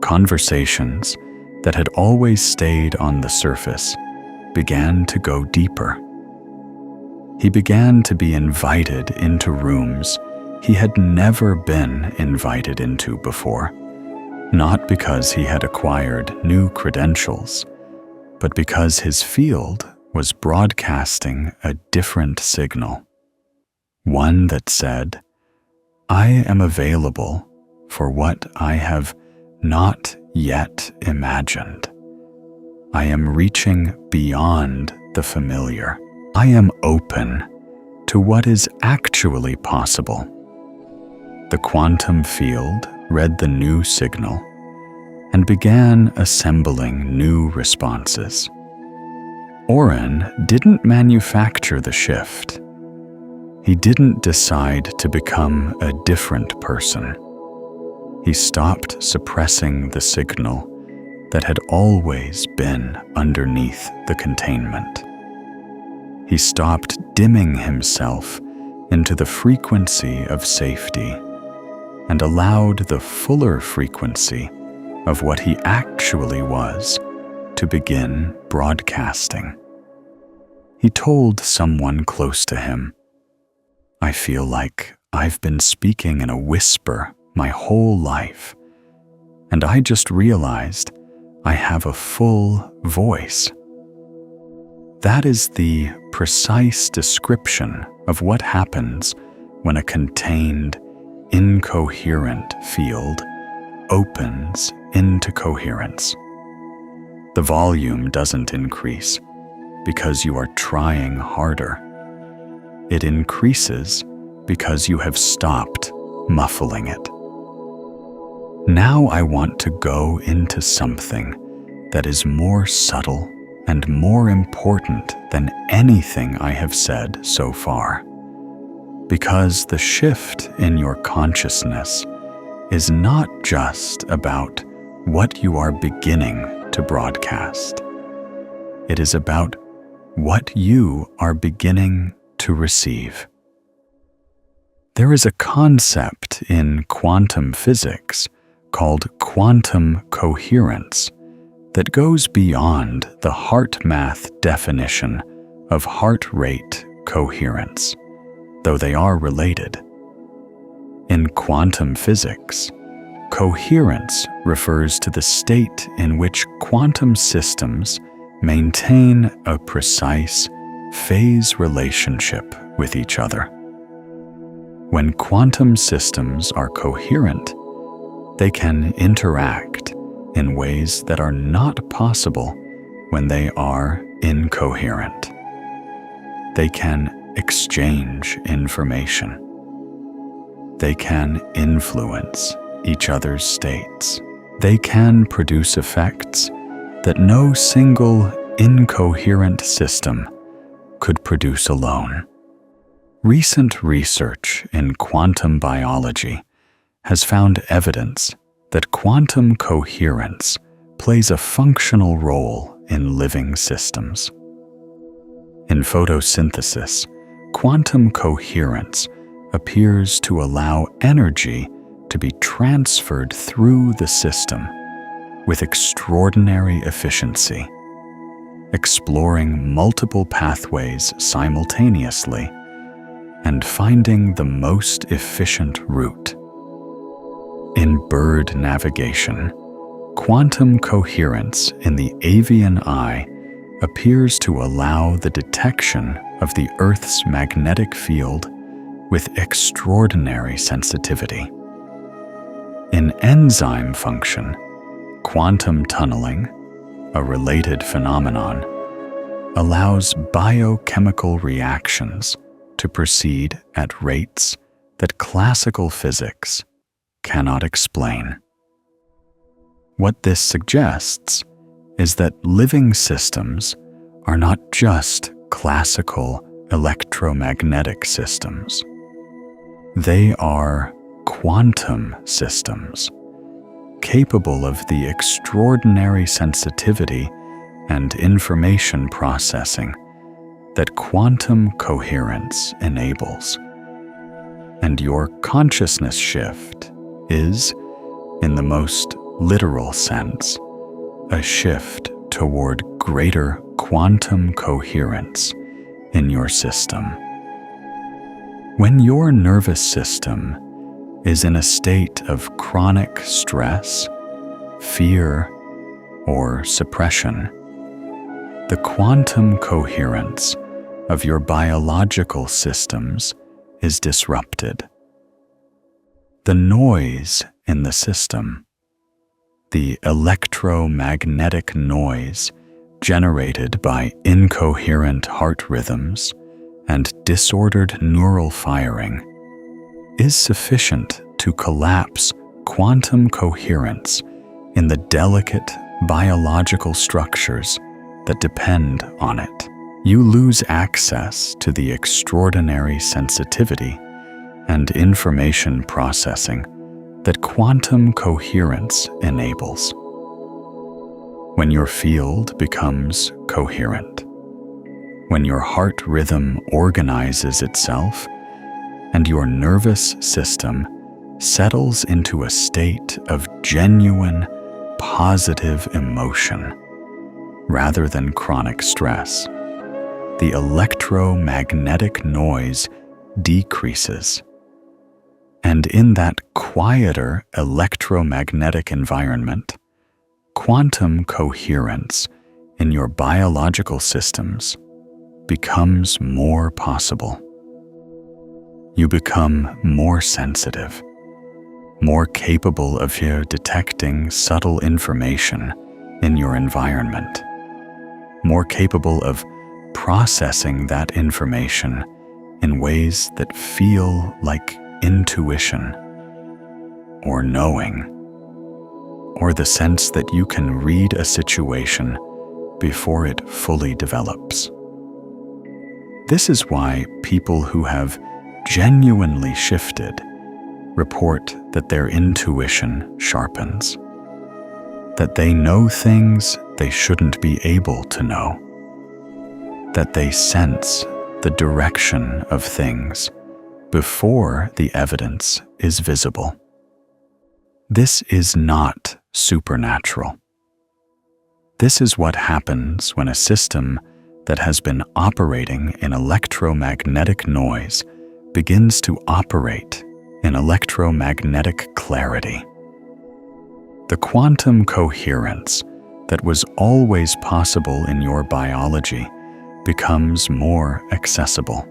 Conversations that had always stayed on the surface began to go deeper. He began to be invited into rooms he had never been invited into before, not because he had acquired new credentials, but because his field was broadcasting a different signal, one that said, "I am available for what I have not yet imagined. I am reaching beyond the familiar. I am open to what is actually possible." The quantum field read the new signal and began assembling new responses. Oren didn't manufacture the shift. He didn't decide to become a different person. He stopped suppressing the signal that had always been underneath the containment. He stopped dimming himself into the frequency of safety and allowed the fuller frequency of what he actually was to begin broadcasting. He told someone close to him, "I feel like I've been speaking in a whisper my whole life, and I just realized I have a full voice." That is the precise description of what happens when a contained, incoherent field opens into coherence. The volume doesn't increase because you are trying harder. It increases because you have stopped muffling it. Now I want to go into something that is more subtle and more important than anything I have said so far. Because the shift in your consciousness is not just about what you are beginning to broadcast. It is about what you are beginning to receive. There is a concept in quantum physics called quantum coherence that goes beyond the heart math definition of heart rate coherence, though they are related. In quantum physics, coherence refers to the state in which quantum systems maintain a precise phase relationship with each other. When quantum systems are coherent, they can interact in ways that are not possible when they are incoherent. They can exchange information. They can influence each other's states. They can produce effects that no single incoherent system could produce alone. Recent research in quantum biology has found evidence that quantum coherence plays a functional role in living systems. In photosynthesis, quantum coherence appears to allow energy to be transferred through the system with extraordinary efficiency, exploring multiple pathways simultaneously and finding the most efficient route. In bird navigation, quantum coherence in the avian eye appears to allow the detection of the Earth's magnetic field with extraordinary sensitivity. In enzyme function, quantum tunneling, a related phenomenon, allows biochemical reactions to proceed at rates that classical physics cannot explain. What this suggests is that living systems are not just classical electromagnetic systems. They are quantum systems, capable of the extraordinary sensitivity and information processing that quantum coherence enables. And your consciousness shift is, in the most literal sense, a shift toward greater quantum coherence in your system. When your nervous system is in a state of chronic stress, fear, or suppression, the quantum coherence of your biological systems is disrupted. The noise in the system, the electromagnetic noise generated by incoherent heart rhythms and disordered neural firing, is sufficient to collapse quantum coherence in the delicate biological structures that depend on it. You lose access to the extraordinary sensitivity and information processing that quantum coherence enables. When your field becomes coherent, when your heart rhythm organizes itself, and your nervous system settles into a state of genuine, positive emotion rather than chronic stress, the electromagnetic noise decreases. And in that quieter electromagnetic environment, quantum coherence in your biological systems becomes more possible. You become more sensitive, more capable of detecting subtle information in your environment, more capable of processing that information in ways that feel like intuition or knowing, or the sense that you can read a situation before it fully develops. This is why people who have genuinely shifted report that their intuition sharpens, that they know things they shouldn't be able to know, that they sense the direction of things before the evidence is visible. This is not supernatural. This is what happens when a system that has been operating in electromagnetic noise begins to operate in electromagnetic clarity. The quantum coherence that was always possible in your biology becomes more accessible,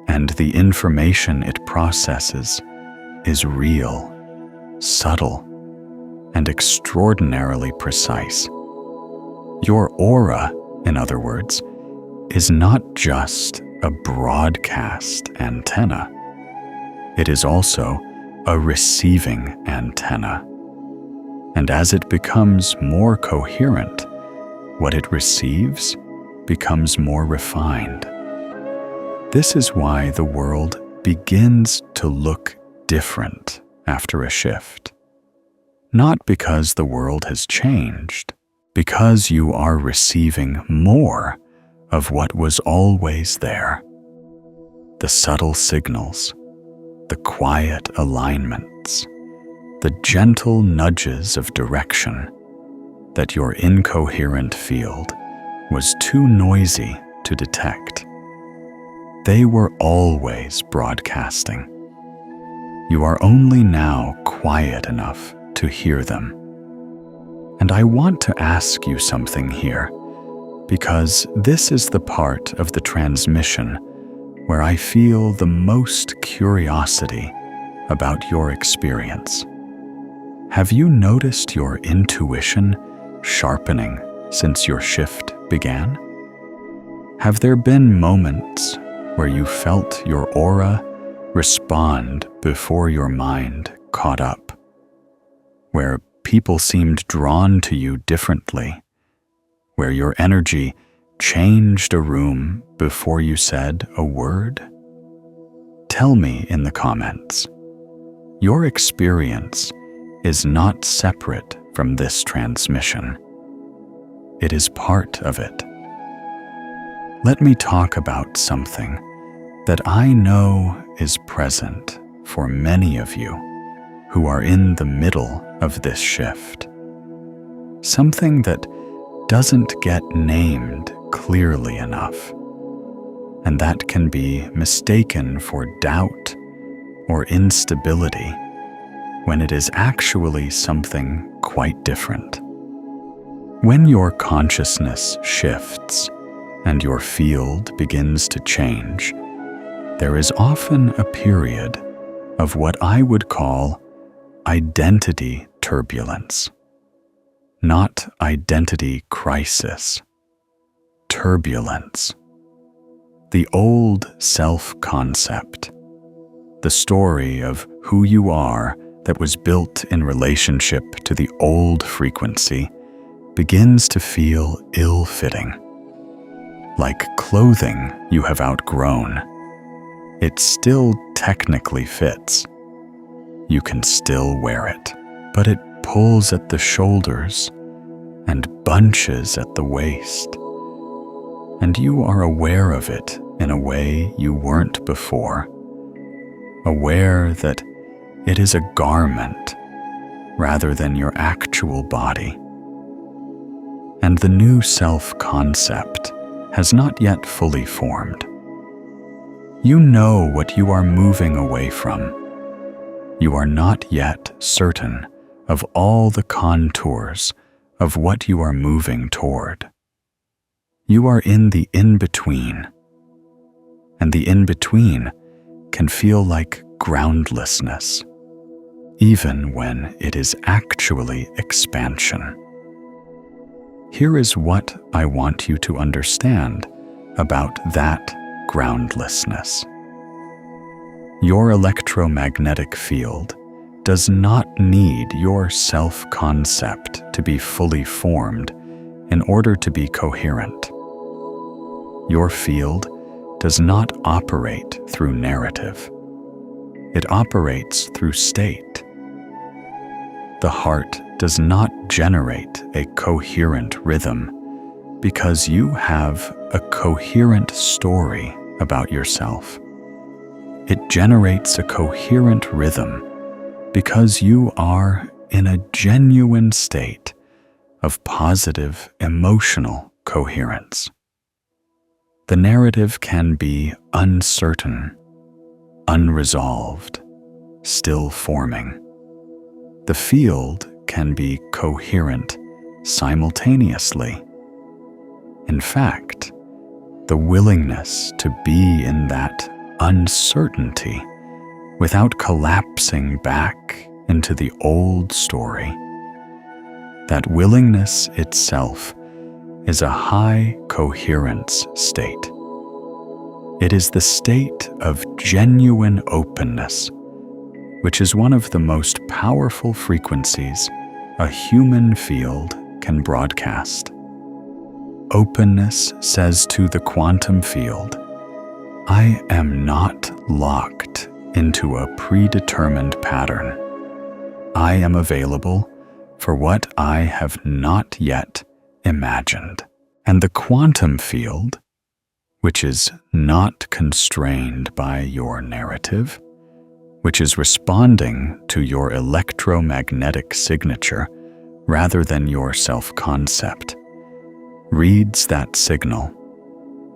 and the information it processes is real, subtle, and extraordinarily precise. Your aura, in other words, is not just a broadcast antenna. It is also a receiving antenna. And as it becomes more coherent, what it receives becomes more refined. This is why the world begins to look different after a shift. Not because the world has changed, because you are receiving more of what was always there. The subtle signals, the quiet alignments, the gentle nudges of direction that your incoherent field was too noisy to detect. They were always broadcasting. You are only now quiet enough to hear them. And I want to ask you something here, because this is the part of the transmission where I feel the most curiosity about your experience. Have you noticed your intuition sharpening since your shift began? Have there been moments where you felt your aura respond before your mind caught up, where people seemed drawn to you differently, where your energy changed a room before you said a word? Tell me in the comments. Your experience is not separate from this transmission. It is part of it. Let me talk about something that I know is present for many of you who are in the middle of this shift. Something that doesn't get named clearly enough, and that can be mistaken for doubt or instability when it is actually something quite different. When your consciousness shifts and your field begins to change, there is often a period of what I would call identity turbulence. Not identity crisis. Turbulence. The old self-concept, the story of who you are that was built in relationship to the old frequency, begins to feel ill-fitting. Like clothing you have outgrown, it still technically fits. You can still wear it, but it pulls at the shoulders and bunches at the waist. And you are aware of it in a way you weren't before, aware that it is a garment rather than your actual body. And the new self-concept has not yet fully formed. You know what you are moving away from. You are not yet certain of all the contours of what you are moving toward. You are in the in-between, and the in-between can feel like groundlessness, even when it is actually expansion. Here is what I want you to understand about that groundlessness. Your electromagnetic field does not need your self-concept to be fully formed in order to be coherent. Your field does not operate through narrative. It operates through state. The heart does not generate a coherent rhythm because you have a coherent story about yourself. It generates a coherent rhythm because you are in a genuine state of positive emotional coherence. The narrative can be uncertain, unresolved, still forming. The field can be coherent simultaneously. In fact, the willingness to be in that uncertainty without collapsing back into the old story, that willingness itself is a high coherence state. It is the state of genuine openness, which is one of the most powerful frequencies a human field can broadcast. Openness says to the quantum field, I am not locked into a predetermined pattern. I am available for what I have not yet imagined. And the quantum field, which is not constrained by your narrative, which is responding to your electromagnetic signature rather than your self-concept, reads that signal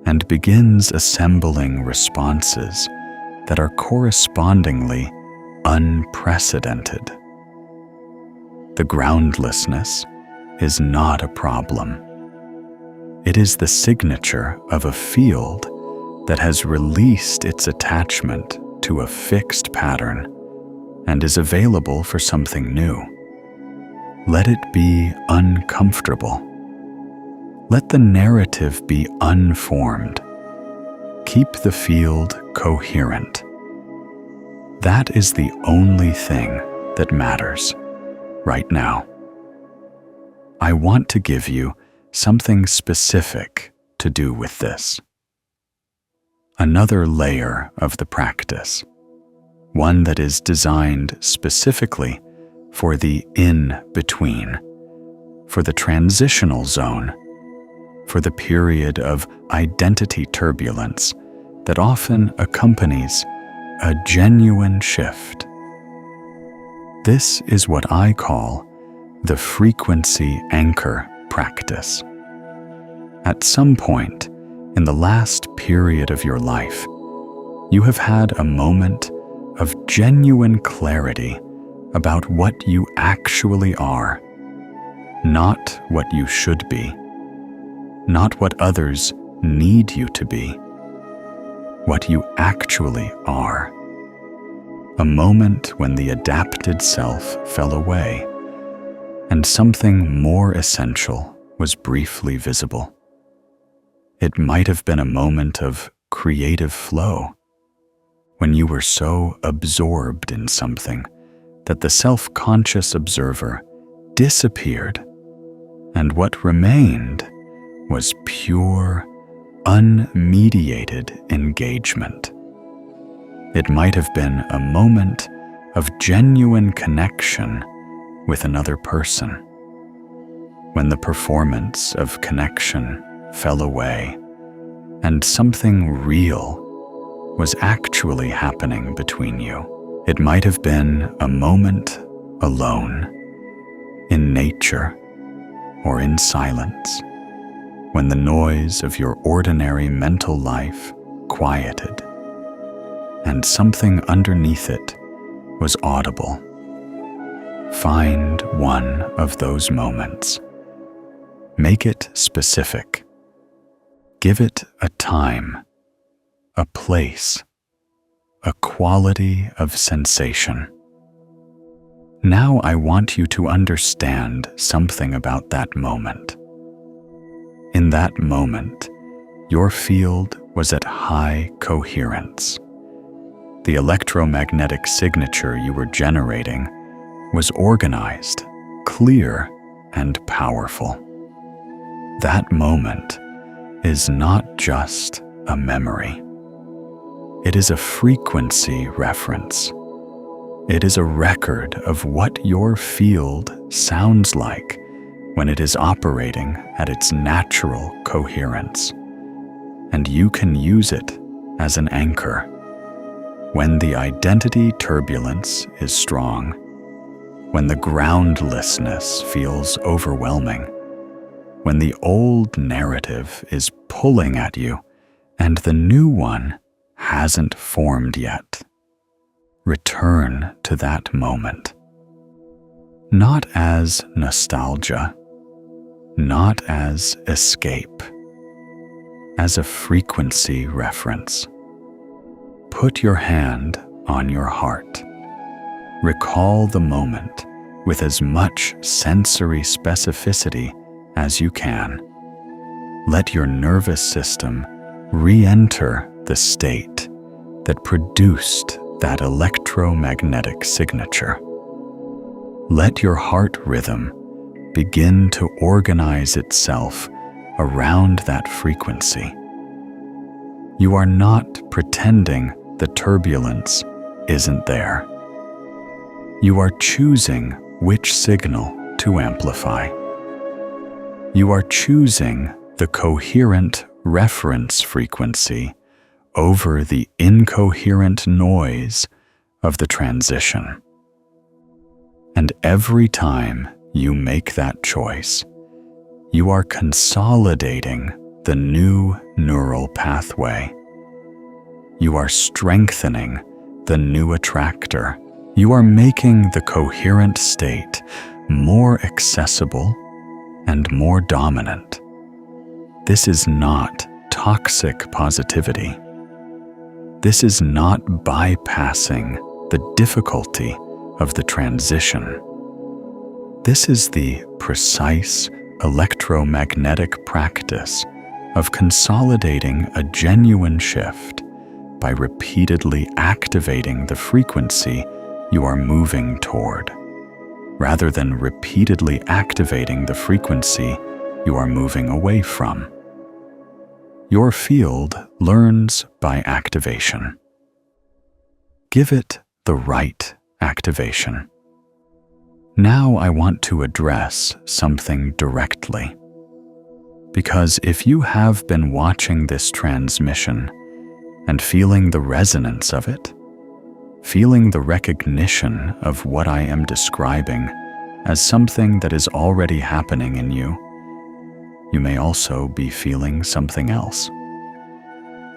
and begins assembling responses that are correspondingly unprecedented. The groundlessness is not a problem. It is the signature of a field that has released its attachment to a fixed pattern and is available for something new. Let it be uncomfortable. Let the narrative be unformed. Keep the field coherent. That is the only thing that matters right now. I want to give you something specific to do with this. Another layer of the practice, one that is designed specifically for the in-between, for the transitional zone, for the period of identity turbulence that often accompanies a genuine shift. This is what I call the frequency anchor practice. At some point in the last period of your life, you have had a moment of genuine clarity about what you actually are, not what you should be, not what others need you to be, what you actually are. A moment when the adapted self fell away and something more essential was briefly visible. It might have been a moment of creative flow, when you were so absorbed in something that the self-conscious observer disappeared, and what remained was pure, unmediated engagement. It might have been a moment of genuine connection with another person, when the performance of connection fell away and something real was actually happening between you. It might have been a moment alone, in nature or in silence, when the noise of your ordinary mental life quieted and something underneath it was audible. Find one of those moments. Make it specific. Give it a time, a place, a quality of sensation. Now I want you to understand something about that moment. In that moment, your field was at high coherence. The electromagnetic signature you were generating was organized, clear, and powerful. That moment is not just a memory. It is a frequency reference. It is a record of what your field sounds like when it is operating at its natural coherence, and you can use it as an anchor. When the identity turbulence is strong, when the groundlessness feels overwhelming, when the old narrative is pulling at you and the new one hasn't formed yet, return to that moment. Not as nostalgia, not as escape, as a frequency reference. Put your hand on your heart. Recall the moment with as much sensory specificity as you can. Let your nervous system re-enter the state that produced that electromagnetic signature. Let your heart rhythm begin to organize itself around that frequency. You are not pretending the turbulence isn't there. You are choosing which signal to amplify. You are choosing the coherent reference frequency over the incoherent noise of the transition. And every time you make that choice, you are consolidating the new neural pathway. You are strengthening the new attractor. You are making the coherent state more accessible and more dominant. This is not toxic positivity. This is not bypassing the difficulty of the transition. This is the precise electromagnetic practice of consolidating a genuine shift by repeatedly activating the frequency you are moving toward, rather than repeatedly activating the frequency you are moving away from. Your field learns by activation. Give it the right activation. Now I want to address something directly. Because if you have been watching this transmission and feeling the resonance of it, feeling the recognition of what I am describing as something that is already happening in you, you may also be feeling something else.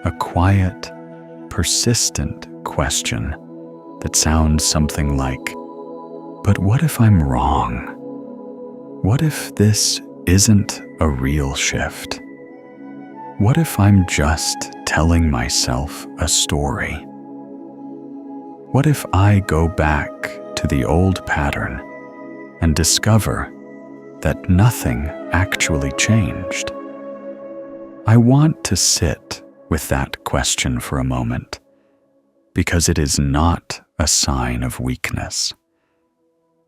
A quiet, persistent question that sounds something like, "But what if I'm wrong? What if this isn't a real shift? What if I'm just telling myself a story? What if I go back to the old pattern and discover that nothing actually changed?" I want to sit with that question for a moment, because it is not a sign of weakness.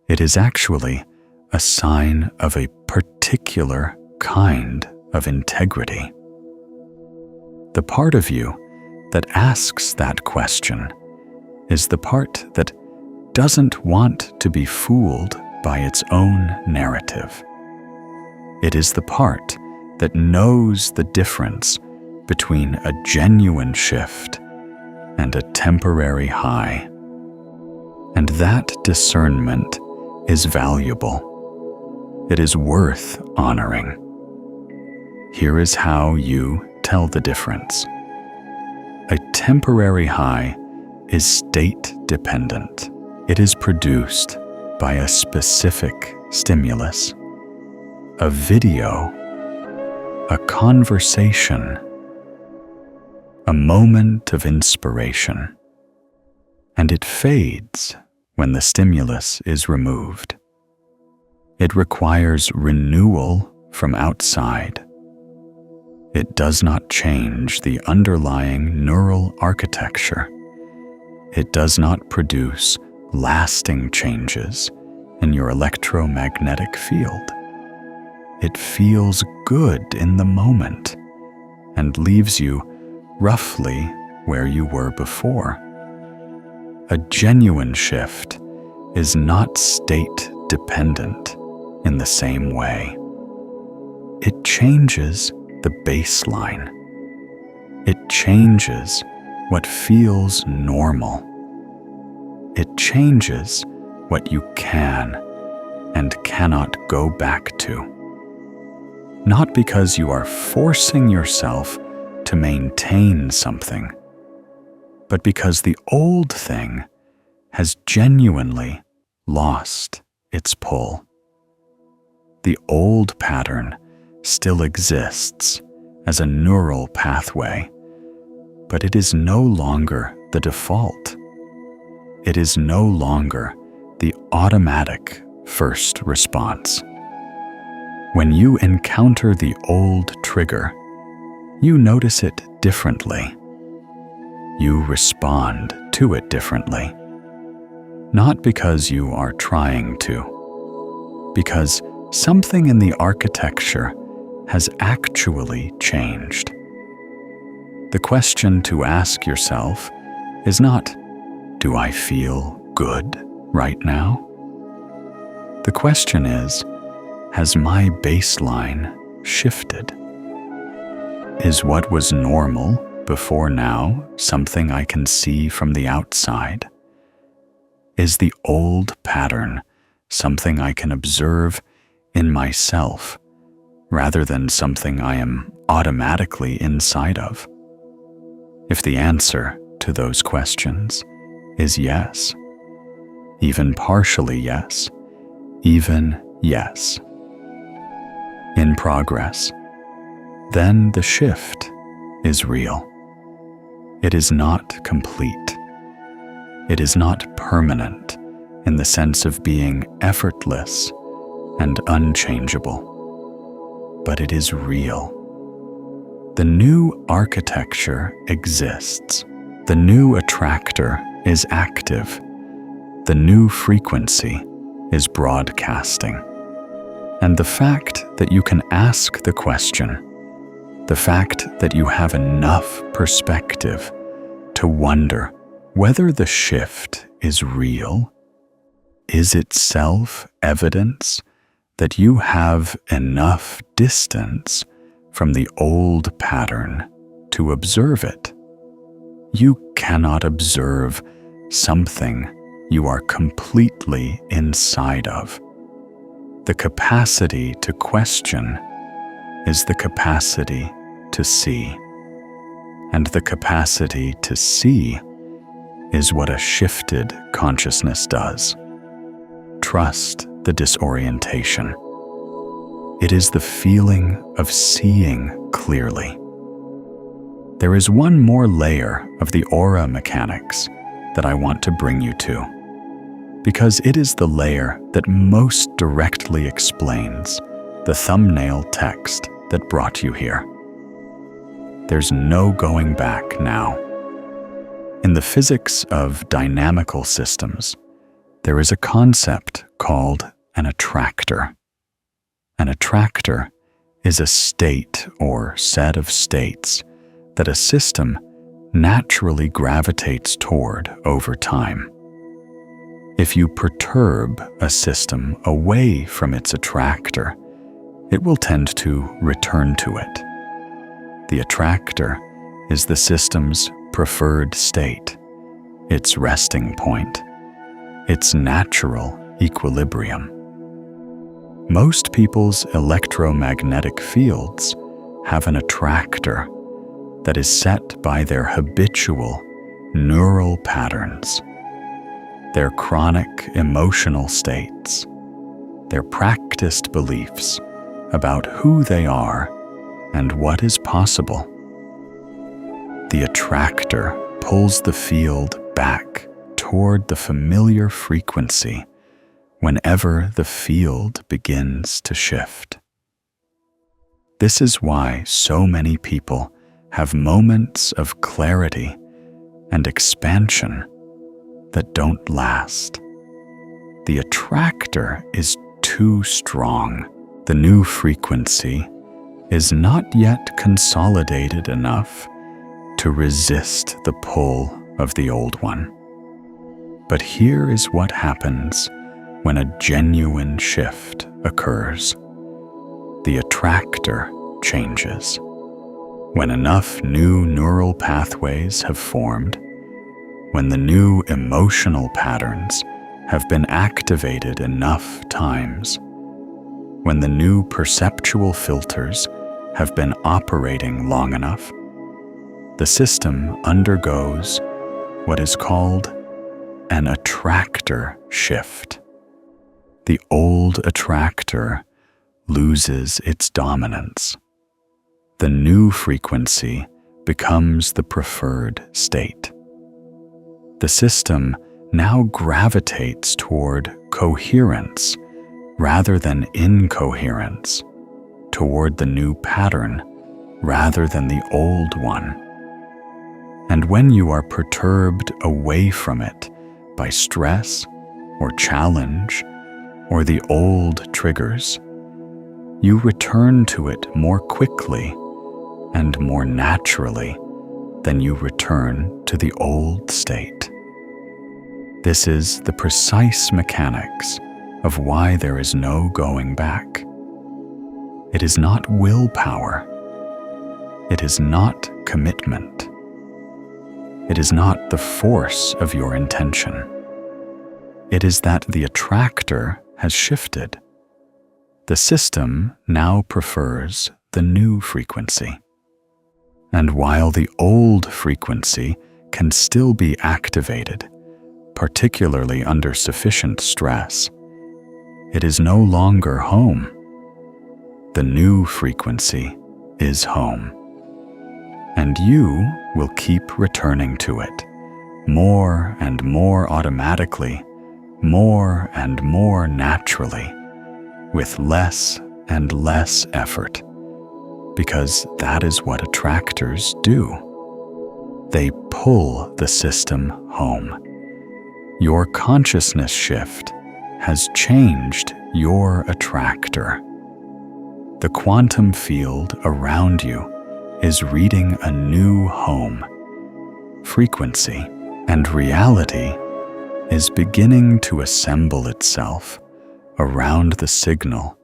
It is actually a sign of a particular kind of integrity. The part of you that asks that question is the part that doesn't want to be fooled by its own narrative. It is the part that knows the difference between a genuine shift and a temporary high. And that discernment is valuable. It is worth honoring. Here is how you tell the difference. A temporary high is state-dependent. It is produced by a specific stimulus. A video, a conversation, a moment of inspiration, and it fades when the stimulus is removed. It requires renewal from outside. It does not change the underlying neural architecture. It does not produce lasting changes in your electromagnetic field. It feels good in the moment and leaves you roughly where you were before. A genuine shift is not state-dependent in the same way. It changes the baseline. It changes what feels normal. It changes what you can and cannot go back to. Not because you are forcing yourself to maintain something, but because the old thing has genuinely lost its pull. The old pattern still exists as a neural pathway, but it is no longer the default. It is no longer the automatic first response. When you encounter the old trigger, you notice it differently. You respond to it differently. Not because you are trying to, because something in the architecture has actually changed. The question to ask yourself is not, "Do I feel good right now?" The question is, has my baseline shifted? Is what was normal before now something I can see from the outside? is the old pattern something I can observe in myself rather than something I am automatically inside of? If the answer to those questions is yes, even partially yes, even yes, in progress, then the shift is real. It is not complete. It is not permanent in the sense of being effortless and unchangeable, but it is real. The new architecture exists. The new attractor is active. The new frequency is broadcasting. And the fact that you can ask the question, the fact that you have enough perspective to wonder whether the shift is real, is itself evidence that you have enough distance from the old pattern to observe it. You cannot observe something you are completely inside of. The capacity to question is the capacity to see. And the capacity to see is what a shifted consciousness does. Trust the disorientation. It is the feeling of seeing clearly. There is one more layer of the aura mechanics that I want to bring you to, because it is the layer that most directly explains the thumbnail text that brought you here. There's no going back now. In the physics of dynamical systems, there is a concept called an attractor. An attractor is a state or set of states that a system naturally gravitates toward over time. If you perturb a system away from its attractor, it will tend to return to it. The attractor is the system's preferred state, its resting point, its natural equilibrium. Most people's electromagnetic fields have an attractor that is set by their habitual neural patterns, their chronic emotional states, their practiced beliefs about who they are and what is possible. The attractor pulls the field back toward the familiar frequency whenever the field begins to shift. This is why so many people have moments of clarity and expansion that don't last. The attractor is too strong. The new frequency is not yet consolidated enough to resist the pull of the old one. But here is what happens when a genuine shift occurs. The attractor changes. When enough new neural pathways have formed, when the new emotional patterns have been activated enough times, when the new perceptual filters have been operating long enough, the system undergoes what is called an attractor shift. The old attractor loses its dominance. The new frequency becomes the preferred state. The system now gravitates toward coherence rather than incoherence, toward the new pattern rather than the old one. And when you are perturbed away from it by stress or challenge or the old triggers, you return to it more quickly and more naturally than you return to the old state. This is the precise mechanics of why there is no going back. It is not willpower. It is not commitment. It is not the force of your intention. It is that the attractor has shifted. The system now prefers the new frequency. And while the old frequency can still be activated, particularly under sufficient stress, it is no longer home. The new frequency is home. And you will keep returning to it, more and more automatically, more and more naturally, with less and less effort, because that is what attractors do. They pull the system home. Your consciousness shift has changed your attractor. The quantum field around you is reading a new home. Frequency and reality is beginning to assemble itself around the signal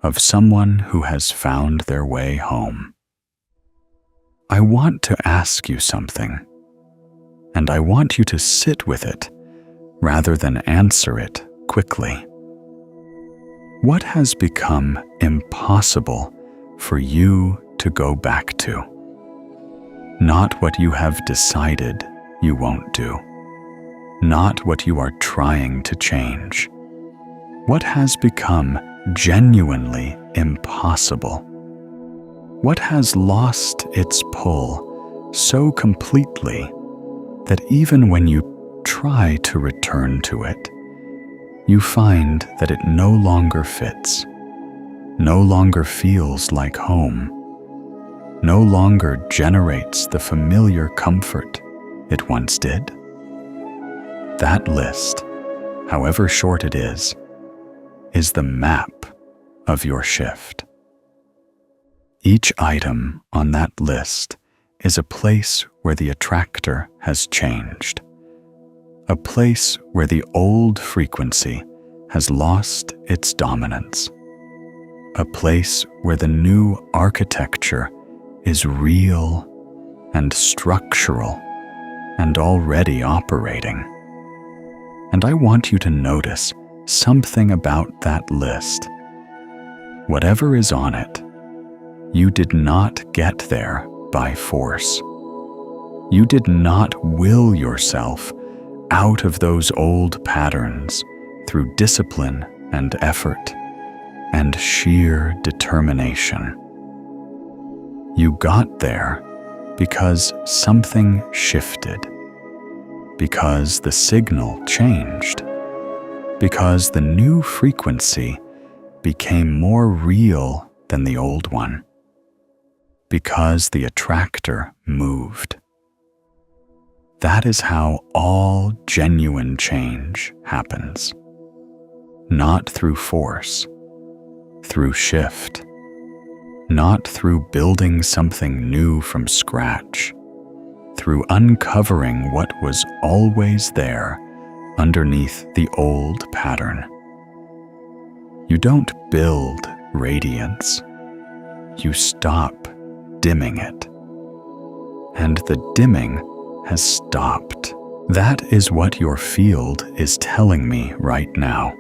of someone who has found their way home. I want to ask you something, and I want you to sit with it rather than answer it quickly. What has become impossible for you to go back to? Not what you have decided you won't do, not what you are trying to change. What has become genuinely impossible? What has lost its pull so completely that even when you try to return to it, you find that it no longer fits, no longer feels like home, no longer generates the familiar comfort it once did? That list, however short it is the map of your shift. Each item on that list is a place where the attractor has changed, a place where the old frequency has lost its dominance, a place where the new architecture is real and structural and already operating. And I want you to notice something about that list. Whatever is on it, you did not get there by force. You did not will yourself out of those old patterns through discipline and effort and sheer determination. You got there because something shifted, because the signal changed, because the new frequency became more real than the old one, because the attractor moved. That is how all genuine change happens. Not through force, through shift, not through building something new from scratch, through uncovering what was always there underneath the old pattern. You don't build radiance, you stop dimming it. And the dimming has stopped. That is what your field is telling me right now.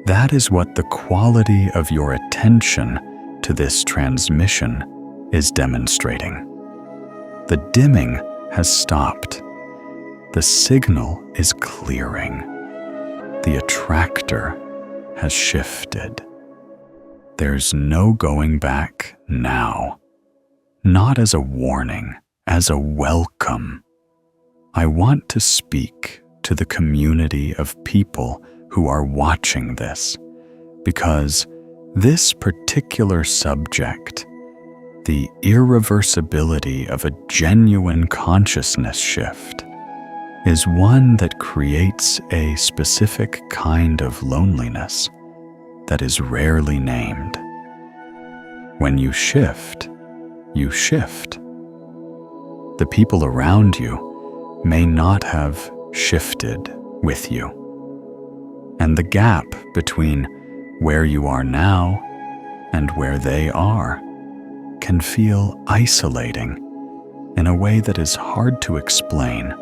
That is what the quality of your attention to this transmission is demonstrating. The dimming has stopped. The signal is clearing. The attractor has shifted. There's no going back now. Not as a warning, as a welcome. I want to speak to the community of people who are watching this, because this particular subject, the irreversibility of a genuine consciousness shift, is one that creates a specific kind of loneliness that is rarely named. When you shift, you shift. The people around you may not have shifted with you. And the gap between where you are now and where they are can feel isolating in a way that is hard to explain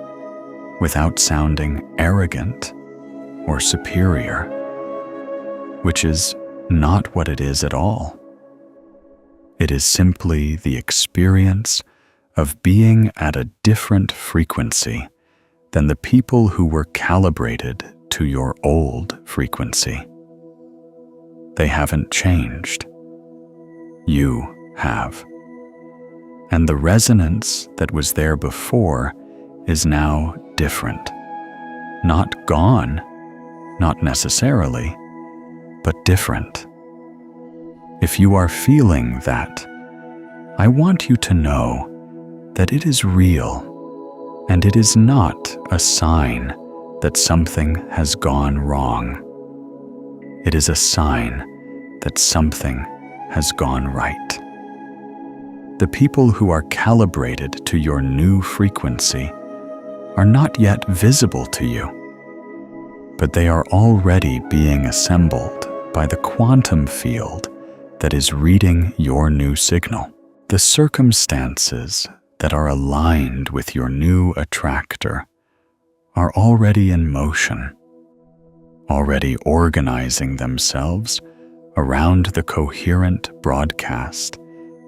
without sounding arrogant or superior, which is not what it is at all. It is simply the experience of being at a different frequency than the people who were calibrated to your old frequency. They haven't changed. You have. And the resonance that was there before is now different. Not gone, not necessarily, but different. If you are feeling that, I want you to know that it is real, and it is not a sign that something has gone wrong. It is a sign that something has gone right. The people who are calibrated to your new frequency are not yet visible to you, but they are already being assembled by the quantum field that is reading your new signal. The circumstances that are aligned with your new attractor are already in motion, already organizing themselves around the coherent broadcast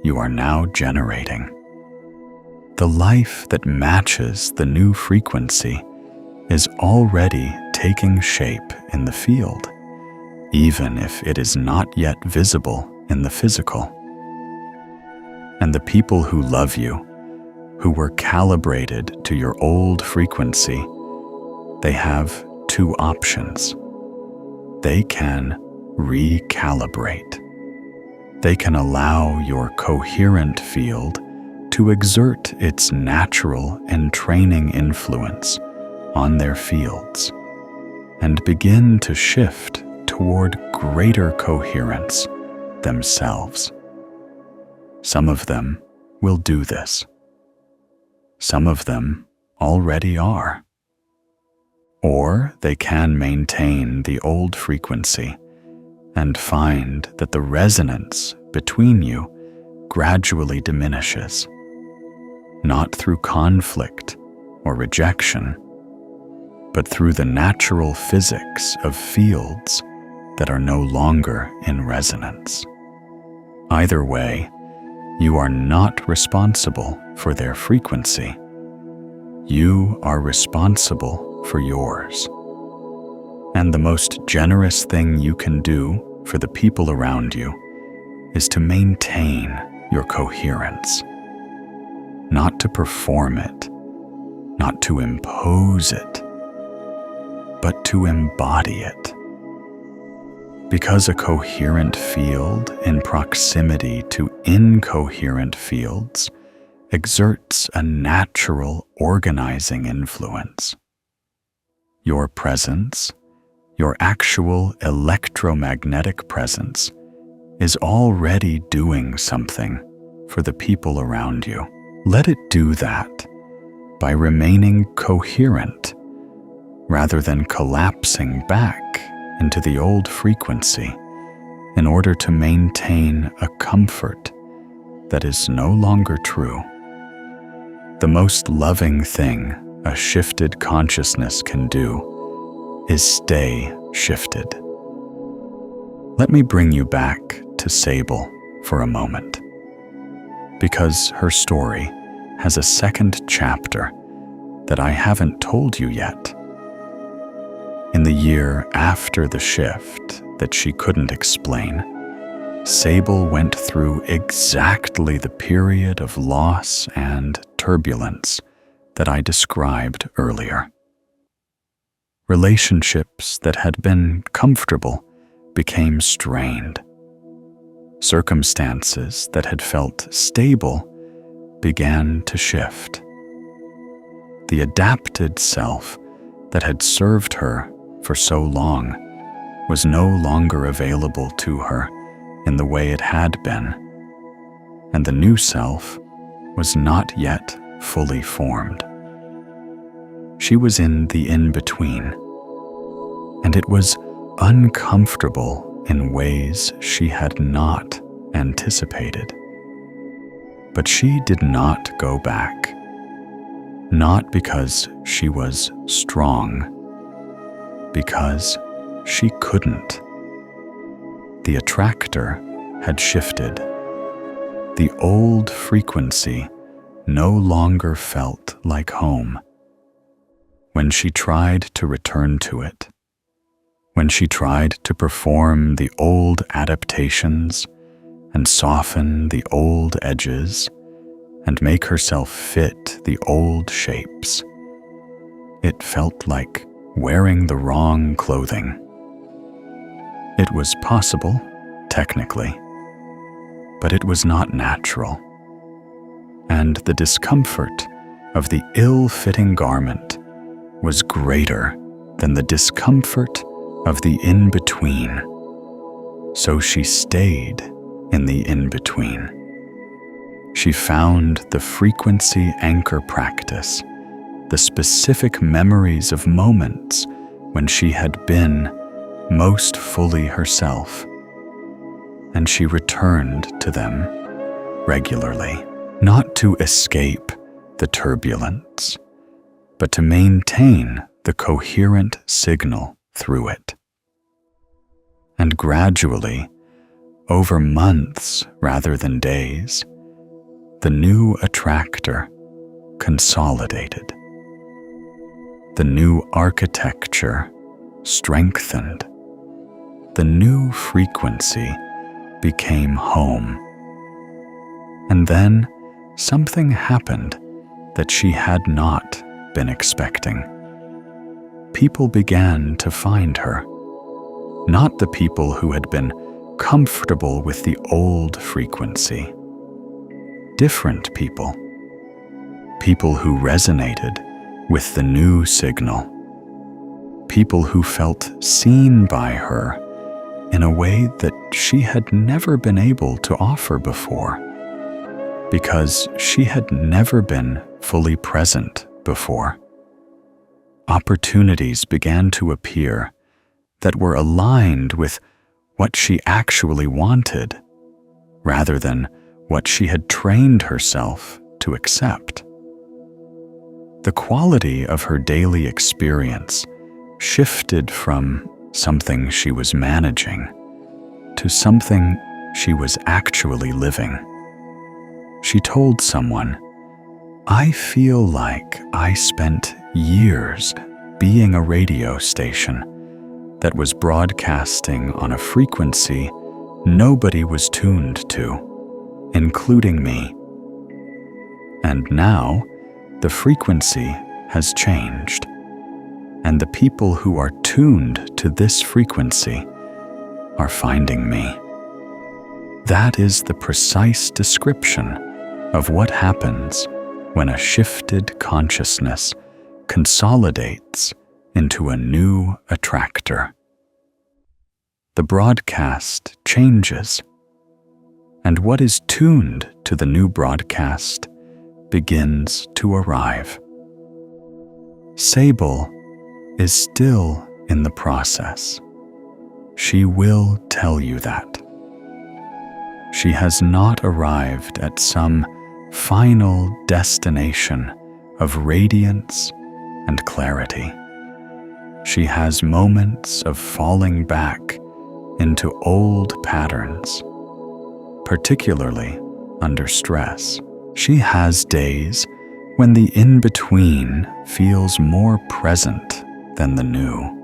you are now generating. The life that matches the new frequency is already taking shape in the field, even if it is not yet visible in the physical. And the people who love you, who were calibrated to your old frequency, they have two options. They can recalibrate. They can allow your coherent field to exert its natural entraining influence on their fields and begin to shift toward greater coherence themselves. Some of them will do this. Some of them already are. Or they can maintain the old frequency and find that the resonance between you gradually diminishes, not through conflict or rejection, but through the natural physics of fields that are no longer in resonance. Either way, you are not responsible for their frequency. You are responsible for yours. And the most generous thing you can do for the people around you is to maintain your coherence. Not to perform it, not to impose it, but to embody it. Because a coherent field in proximity to incoherent fields exerts a natural organizing influence. Your presence, your actual electromagnetic presence, is already doing something for the people around you. Let it do that by remaining coherent rather than collapsing back into the old frequency in order to maintain a comfort that is no longer true. The most loving thing a shifted consciousness can do is stay shifted. Let me bring you back to Sable for a moment, because her story has a second chapter that I haven't told you yet. In the year after the shift that she couldn't explain, Sable went through exactly the period of loss and turbulence that I described earlier. Relationships that had been comfortable became strained. Circumstances that had felt stable began to shift. The adapted self that had served her for so long was no longer available to her in the way it had been, and the new self was not yet fully formed. She was in the in-between, and it was uncomfortable in ways she had not anticipated. But she did not go back, not because she was strong, because she couldn't. The attractor had shifted. The old frequency no longer felt like home. When she tried to return to it, when she tried to perform the old adaptations and soften the old edges and make herself fit the old shapes, it felt like wearing the wrong clothing. It was possible, technically, but it was not natural. And the discomfort of the ill-fitting garment was greater than the discomfort of the in-between. So she stayed in the in-between. She found the frequency anchor practice, the specific memories of moments when she had been most fully herself, and she returned to them regularly, not to escape the turbulence, but to maintain the coherent signal through it. And gradually, over months rather than days, the new attractor consolidated. The new architecture strengthened. The new frequency became home. And then something happened that she had not been expecting. People began to find her. Not the people who had been comfortable with the old frequency. Different people. People who resonated with the new signal. People who felt seen by her in a way that she had never been able to offer before, because she had never been fully present before. Opportunities began to appear that were aligned with what she actually wanted, rather than what she had trained herself to accept. The quality of her daily experience shifted from something she was managing to something she was actually living. She told someone, "I feel like I spent years being a radio station that was broadcasting on a frequency nobody was tuned to, including me. And now the frequency has changed, and the people who are tuned to this frequency are finding me." That is the precise description of what happens when a shifted consciousness consolidates into a new attractor. The broadcast changes, and what is tuned to the new broadcast begins to arrive. Sable is still in the process. She will tell you that. She has not arrived at some final destination of radiance and clarity. She has moments of falling back into old patterns, particularly under stress. She has days when the in-between feels more present than the new.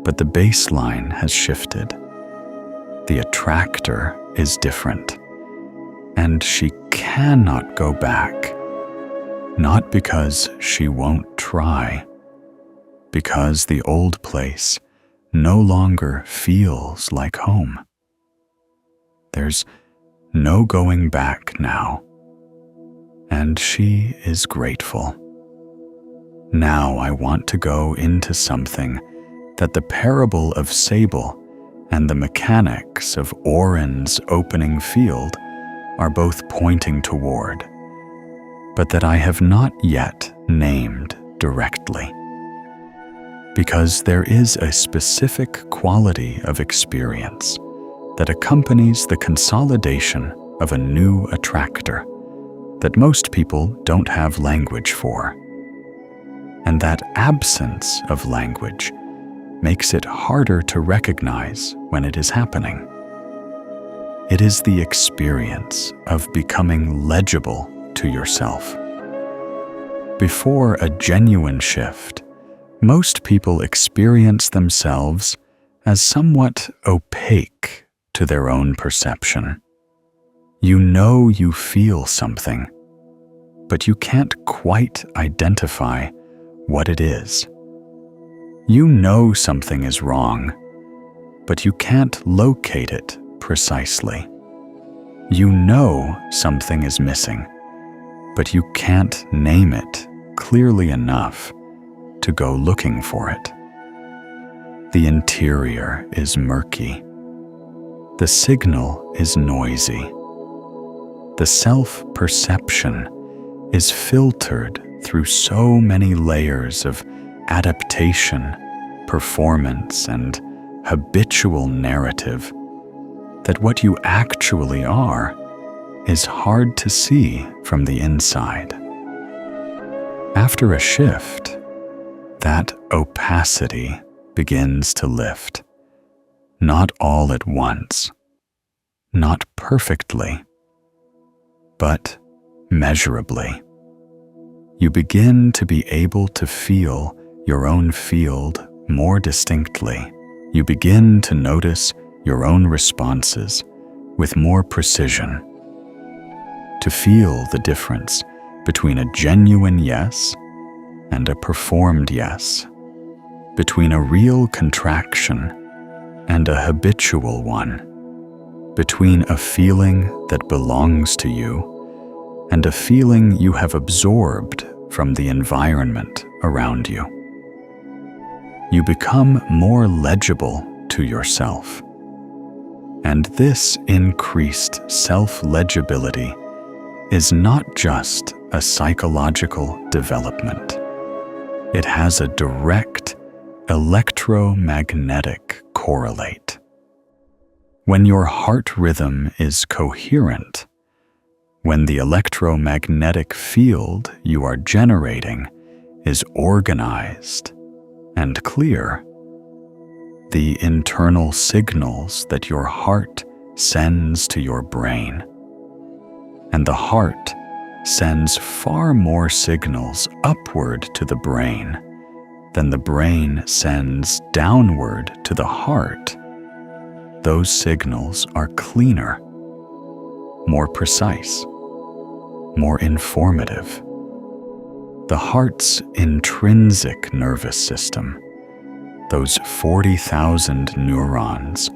But the baseline has shifted. The attractor is different, and she cannot go back. Not because she won't try, because the old place no longer feels like home. There's no going back now, and she is grateful. Now I want to go into something that the parable of Sable and the mechanics of Oren's opening field are both pointing toward, but that I have not yet named directly. Because there is a specific quality of experience that accompanies the consolidation of a new attractor that most people don't have language for. And that absence of language makes it harder to recognize when it is happening. It is the experience of becoming legible to yourself. Before a genuine shift, most people experience themselves as somewhat opaque to their own perception. You know you feel something, but you can't quite identify what it is. You know something is wrong, but you can't locate it precisely. You know something is missing, but you can't name it clearly enough to go looking for it. The interior is murky. The signal is noisy. The self-perception is filtered through so many layers of adaptation, performance, and habitual narrative that what you actually are is hard to see from the inside. After a shift, that opacity begins to lift, not all at once, not perfectly, but measurably. You begin to be able to feel your own field more distinctly. You begin to notice your own responses with more precision, to feel the difference between a genuine yes and a performed yes, between a real contraction and a habitual one, between a feeling that belongs to you and a feeling you have absorbed from the environment around you. You become more legible to yourself. And this increased self-legibility is not just a psychological development. It has a direct electromagnetic correlate. When your heart rhythm is coherent, when the electromagnetic field you are generating is organized and clear, the internal signals that your heart sends to your brain, and the heart sends far more signals upward to the brain than the brain sends downward to the heart. Those signals are cleaner, more precise, more informative. The heart's intrinsic nervous system, those 40,000 neurons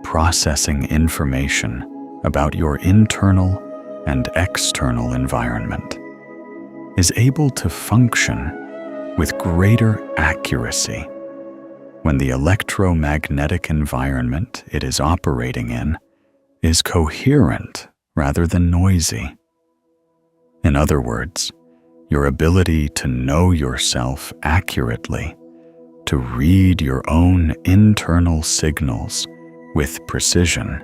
processing information about your internal and external environment, is able to function with greater accuracy when the electromagnetic environment it is operating in is coherent rather than noisy. In other words, your ability to know yourself accurately, to read your own internal signals with precision,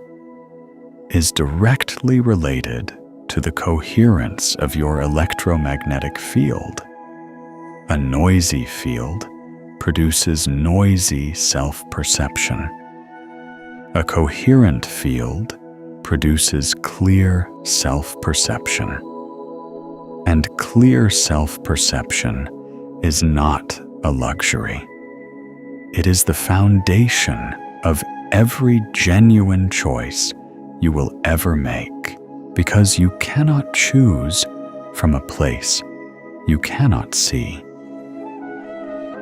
is directly related to the coherence of your electromagnetic field. A noisy field produces noisy self-perception. A coherent field produces clear self-perception. And clear self-perception is not a luxury. It is the foundation of every genuine choice you will ever make, because you cannot choose from a place you cannot see.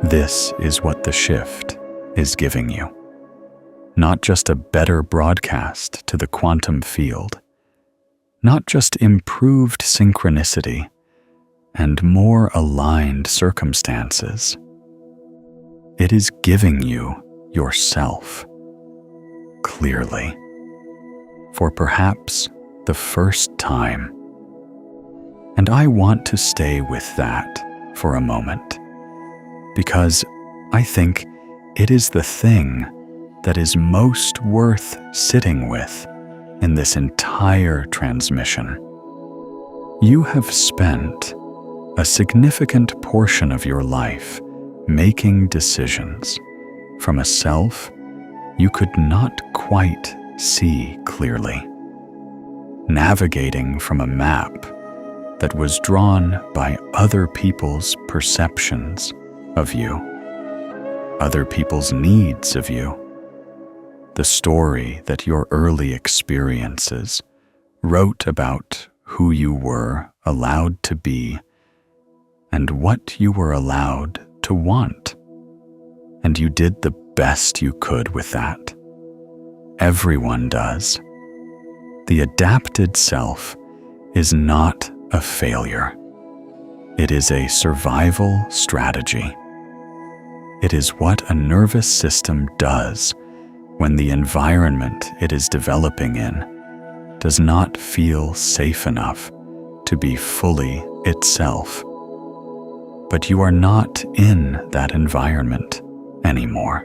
This is what the shift is giving you. Not just a better broadcast to the quantum field, not just improved synchronicity and more aligned circumstances. It is giving you yourself clearly, for perhaps the first time. And I want to stay with that for a moment, because I think it is the thing that is most worth sitting with in this entire transmission. You have spent a significant portion of your life making decisions, from a self you could not quite see clearly, navigating from a map that was drawn by other people's perceptions of you, other people's needs of you, the story that your early experiences wrote about who you were allowed to be and what you were allowed to want. And you did the best you could with that. Everyone does. The adapted self is not a failure. It is a survival strategy. It is what a nervous system does when the environment it is developing in does not feel safe enough to be fully itself. But you are not in that environment anymore.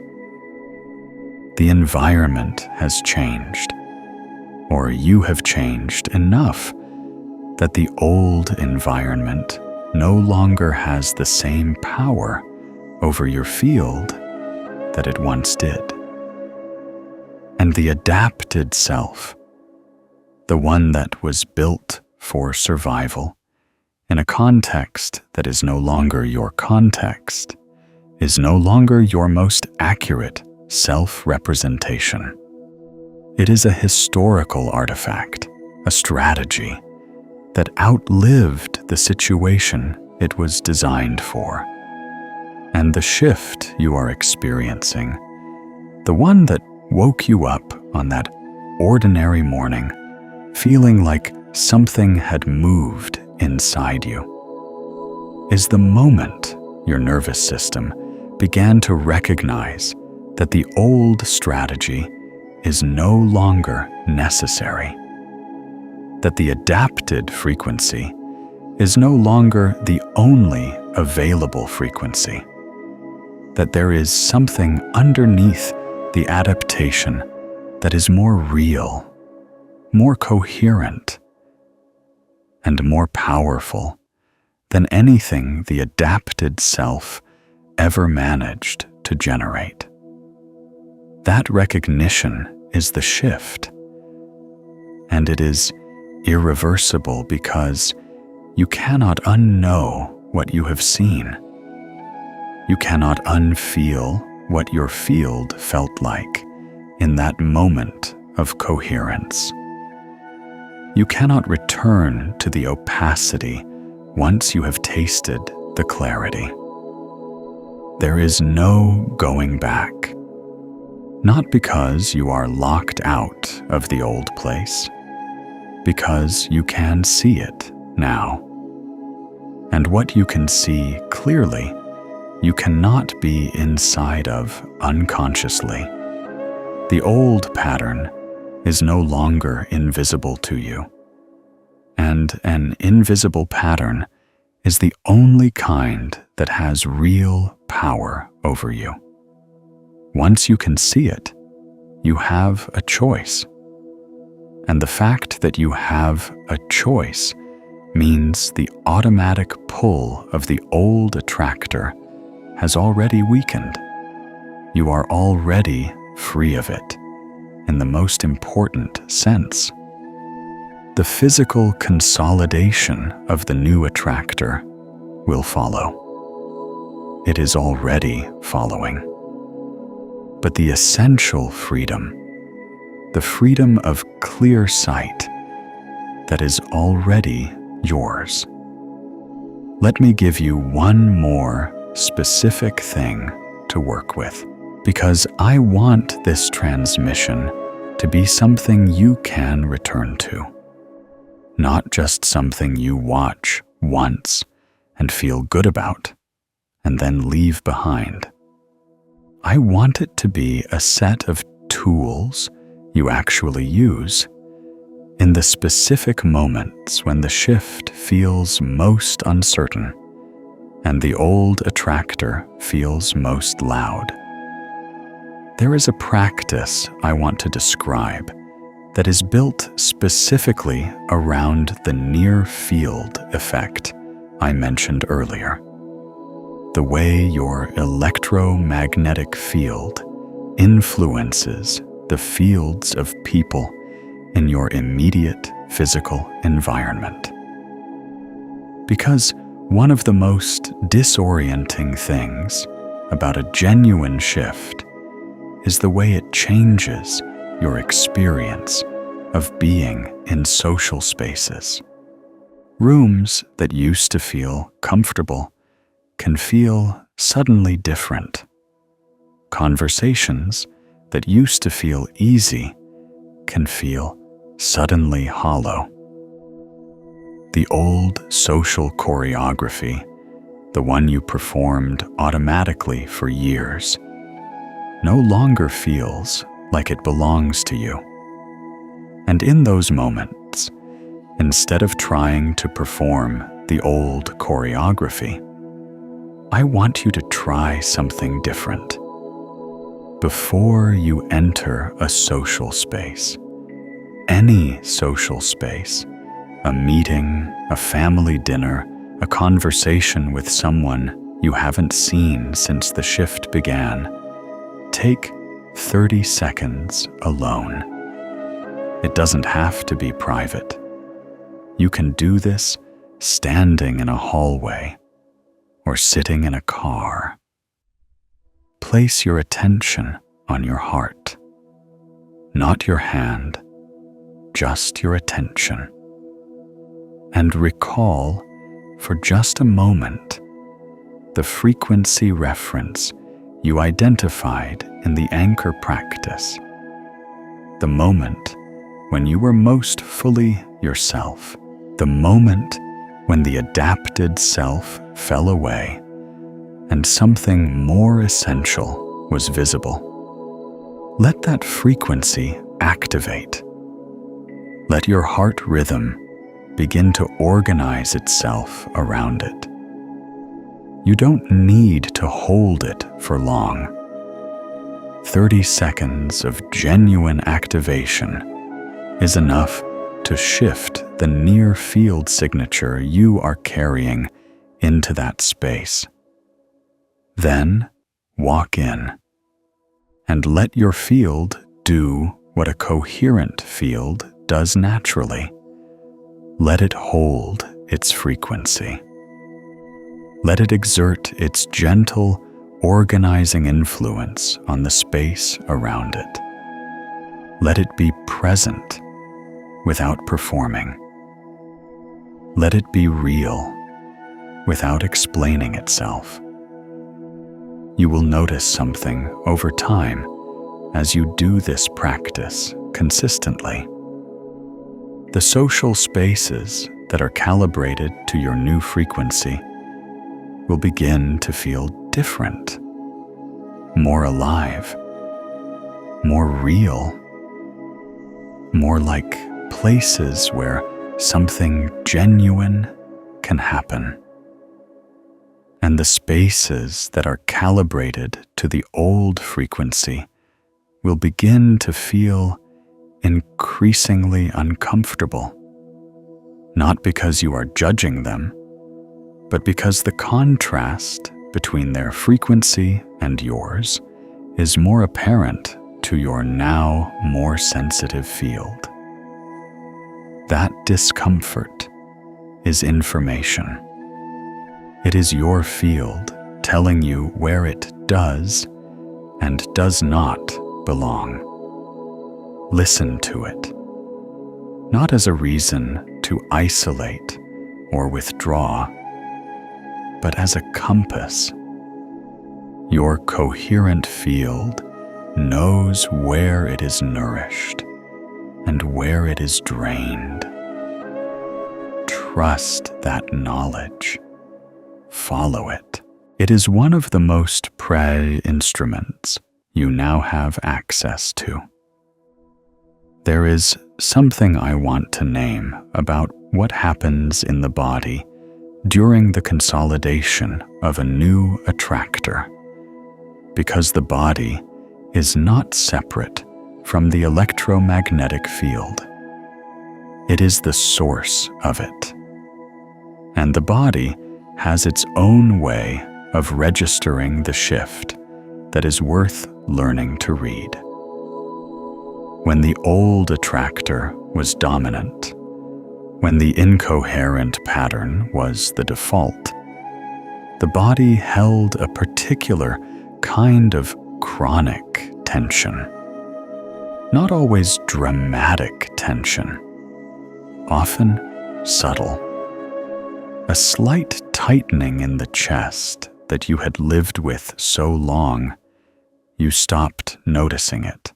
The environment has changed, or you have changed enough that the old environment no longer has the same power over your field that it once did. And the adapted self, the one that was built for survival in a context that is no longer your context, is no longer your most accurate self-representation. It is a historical artifact, a strategy that outlived the situation it was designed for. And the shift you are experiencing, the one that woke you up on that ordinary morning, feeling like something had moved inside you, is the moment your nervous system began to recognize that the old strategy is no longer necessary, that the adapted frequency is no longer the only available frequency, that there is something underneath the adaptation that is more real, more coherent, and more powerful than anything the adapted self ever managed to generate. That recognition is the shift, and it is irreversible because you cannot unknow what you have seen. You cannot unfeel what your field felt like in that moment of coherence. You cannot return to the opacity once you have tasted the clarity. There is no going back. Not because you are locked out of the old place, because you can see it now. And what you can see clearly, you cannot be inside of unconsciously. The old pattern is no longer invisible to you, and an invisible pattern is the only kind that has real power over you. Once you can see it, you have a choice. And the fact that you have a choice means the automatic pull of the old attractor has already weakened. You are already free of it, in the most important sense. The physical consolidation of the new attractor will follow. It is already following. But the essential freedom, the freedom of clear sight, that is already yours. Let me give you one more specific thing to work with, because I want this transmission to be something you can return to, not just something you watch once and feel good about, and then leave behind. I want it to be a set of tools you actually use in the specific moments when the shift feels most uncertain and the old attractor feels most loud. There is a practice I want to describe that is built specifically around the near field effect I mentioned earlier. the way your electromagnetic field influences the fields of people in your immediate physical environment. Because one of the most disorienting things about a genuine shift is the way it changes your experience of being in social spaces. Rooms that used to feel comfortable can feel suddenly different. Conversations that used to feel easy can feel suddenly hollow. The old social choreography, the one you performed automatically for years, no longer feels like it belongs to you. And in those moments, instead of trying to perform the old choreography, I want you to try something different. Before you enter a social space, any social space, a meeting, a family dinner, a conversation with someone you haven't seen since the shift began, take 30 seconds alone. It doesn't have to be private. You can do this standing in a hallway or sitting in a car. Place your attention on your heart, not your hand, just your attention. And recall for just a moment the frequency reference you identified in the anchor practice, the moment when you were most fully yourself, the moment when the adapted self fell away and something more essential was visible. Let that frequency activate. Let your heart rhythm begin to organize itself around it. You don't need to hold it for long. 30 seconds of genuine activation is enough to shift the near field signature you are carrying into that space. Then walk in and let your field do what a coherent field does naturally. Let it hold its frequency. Let it exert its gentle, organizing influence on the space around it. Let it be present without performing. Let it be real without explaining itself. You will notice something over time as you do this practice consistently. The social spaces that are calibrated to your new frequency will begin to feel different, more alive, more real, more like places where something genuine can happen. And the spaces that are calibrated to the old frequency will begin to feel increasingly uncomfortable, not because you are judging them, but because the contrast between their frequency and yours is more apparent to your now more sensitive field. That discomfort is information. It is your field telling you where it does and does not belong. Listen to it, not as a reason to isolate or withdraw, but as a compass. Your coherent field knows where it is nourished and where it is drained. Trust that knowledge. Follow it. It is one of the most precious instruments you now have access to. There is something I want to name about what happens in the body during the consolidation of a new attractor, because the body is not separate from the electromagnetic field. It is the source of it. And the body has its own way of registering the shift that is worth learning to read. When the old attractor was dominant, when the incoherent pattern was the default, the body held a particular kind of chronic tension. Not always dramatic tension, often subtle. A slight tightening in the chest that you had lived with so long, you stopped noticing it.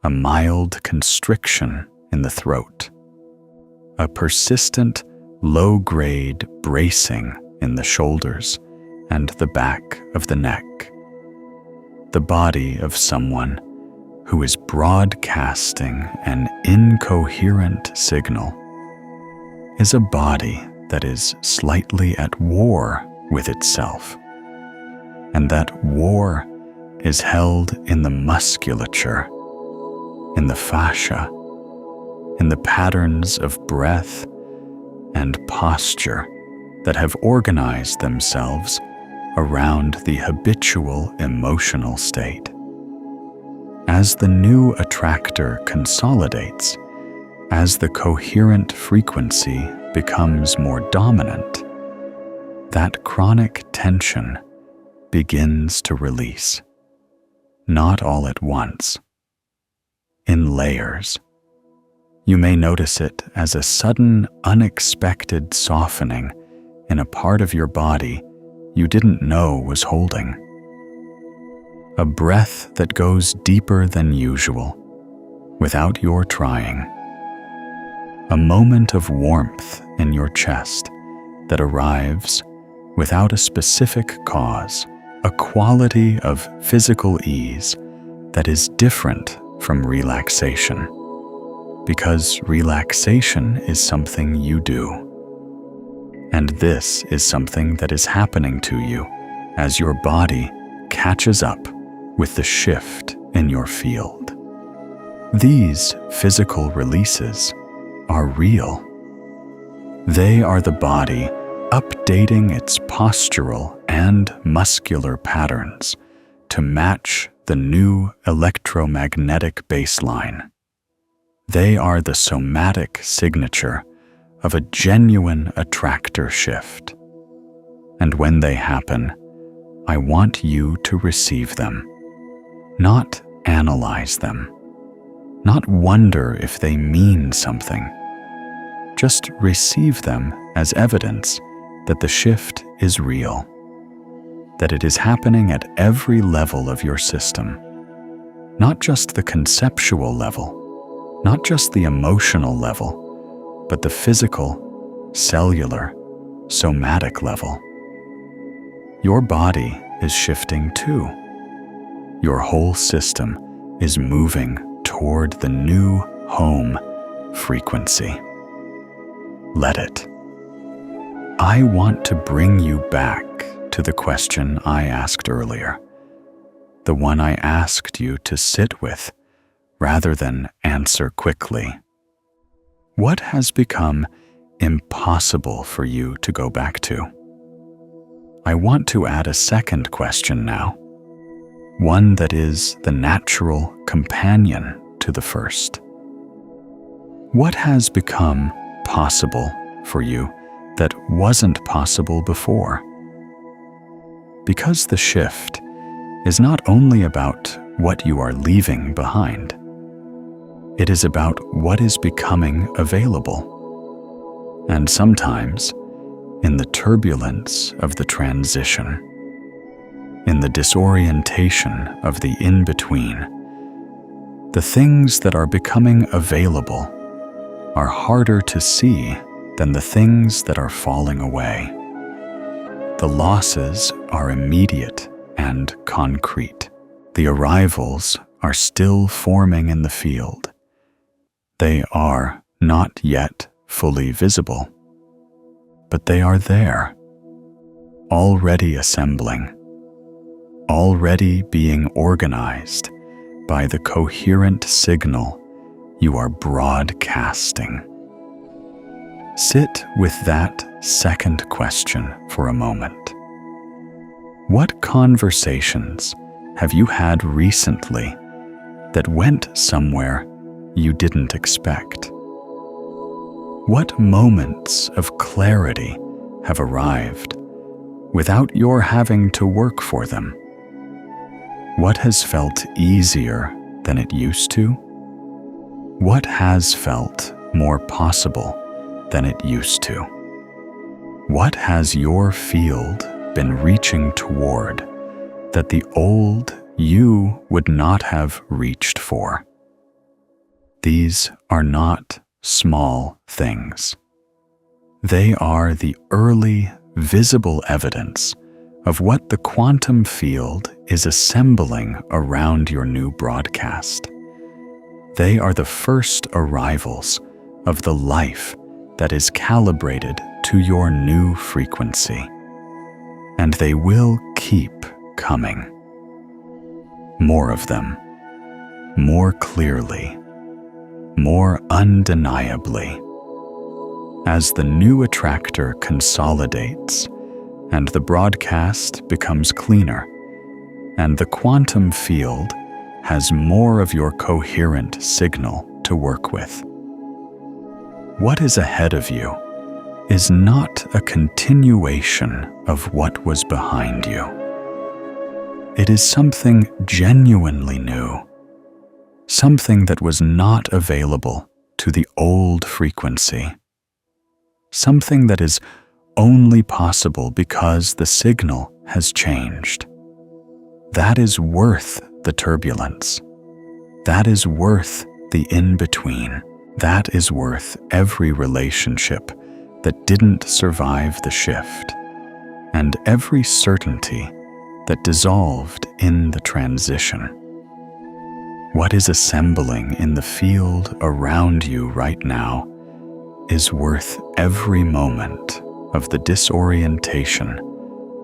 A mild constriction in the throat. A persistent, low-grade bracing in the shoulders and the back of the neck. The body of someone who is broadcasting an incoherent signal is a body that is slightly at war with itself, and that war is held in the musculature, in the fascia, in the patterns of breath and posture that have organized themselves around the habitual emotional state. As the new attractor consolidates, as the coherent frequency becomes more dominant, that chronic tension begins to release. Not all at once. In layers. You may notice it as a sudden, unexpected softening in a part of your body you didn't know was holding. A breath that goes deeper than usual, without your trying. A moment of warmth in your chest that arrives without a specific cause, a quality of physical ease that is different from relaxation, because relaxation is something you do. And this is something that is happening to you as your body catches up with the shift in your field. These physical releases are real. They are the body updating its postural and muscular patterns to match the new electromagnetic baseline. They are the somatic signature of a genuine attractor shift. And when they happen, I want you to receive them. Not analyze them. Not wonder if they mean something. Just receive them as evidence that the shift is real, that it is happening at every level of your system, not just the conceptual level, not just the emotional level, but the physical, cellular, somatic level. Your body is shifting too. Your whole system is moving toward the new home frequency. Let it. I want to bring you back to the question I asked earlier, the one I asked you to sit with rather than answer quickly. What has become impossible for you to go back to? I want to add a second question now, one that is the natural companion to the first. What has become possible for you that wasn't possible before? Because the shift is not only about what you are leaving behind. It is about what is becoming available. And sometimes, in the turbulence of the transition, in the disorientation of the in-between, the things that are becoming available are harder to see than the things that are falling away. The losses are immediate and concrete. The arrivals are still forming in the field. They are not yet fully visible, but they are there, already assembling, already being organized by the coherent signal you are broadcasting. Sit with that second question for a moment. What conversations have you had recently that went somewhere you didn't expect? What moments of clarity have arrived without your having to work for them? What has felt easier than it used to? What has felt more possible than it used to? What has your field been reaching toward that the old you would not have reached for? These are not small things. They are the early, visible evidence of what the quantum field is assembling around your new broadcast. They are the first arrivals of the life that is calibrated to your new frequency. And they will keep coming. More of them, more clearly, more undeniably. As the new attractor consolidates and the broadcast becomes cleaner, and the quantum field has more of your coherent signal to work with. What is ahead of you is not a continuation of what was behind you. It is something genuinely new, something that was not available to the old frequency, something that is only possible because the signal has changed. That is worth the turbulence. That is worth the in-between. That is worth every relationship that didn't survive the shift, and every certainty that dissolved in the transition. What is assembling in the field around you right now is worth every moment of the disorientation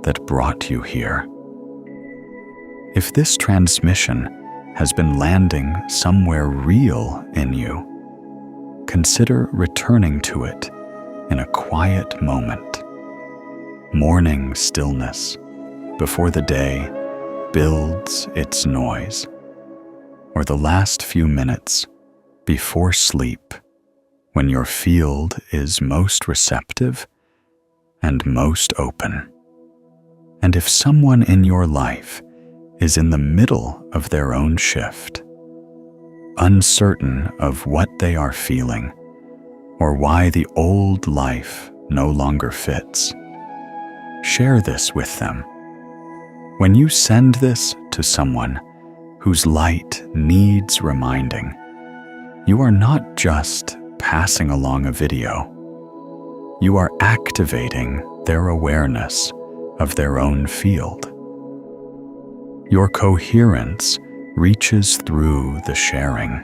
that brought you here. If this transmission has been landing somewhere real in you, consider returning to it in a quiet moment. Morning stillness before the day builds its noise, or the last few minutes before sleep when your field is most receptive and most open. And if someone in your life is in the middle of their own shift, uncertain of what they are feeling or why the old life no longer fits, share this with them. When you send this to someone whose light needs reminding, you are not just passing along a video. You are activating their awareness of their own field. Your coherence reaches through the sharing.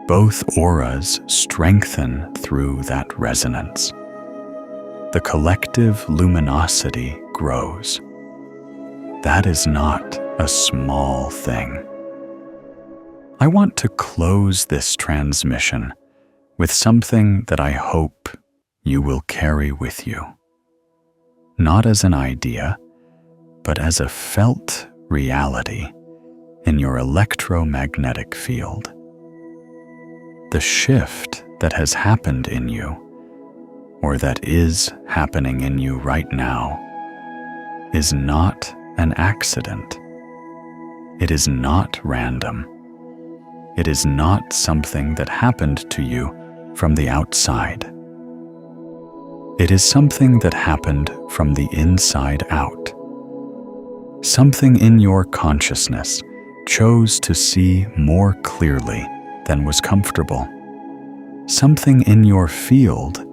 Both auras strengthen through that resonance. The collective luminosity grows. That is not a small thing. I want to close this transmission with something that I hope you will carry with you. Not as an idea, but as a felt reality in your electromagnetic field. The shift that has happened in you, or that is happening in you right now, is not an accident. It is not random. It is not something that happened to you from the outside. It is something that happened from the inside out. Something in your consciousness chose to see more clearly than was comfortable. Something in your field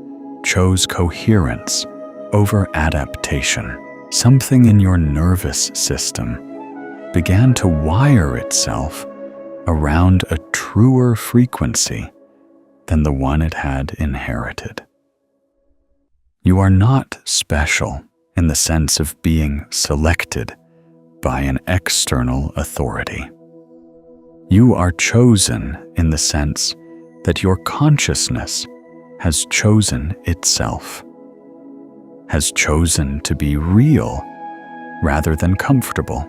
chose coherence over adaptation. Something in your nervous system began to wire itself around a truer frequency than the one it had inherited. You are not special in the sense of being selected by an external authority. You are chosen in the sense that your consciousness has chosen itself, has chosen to be real rather than comfortable,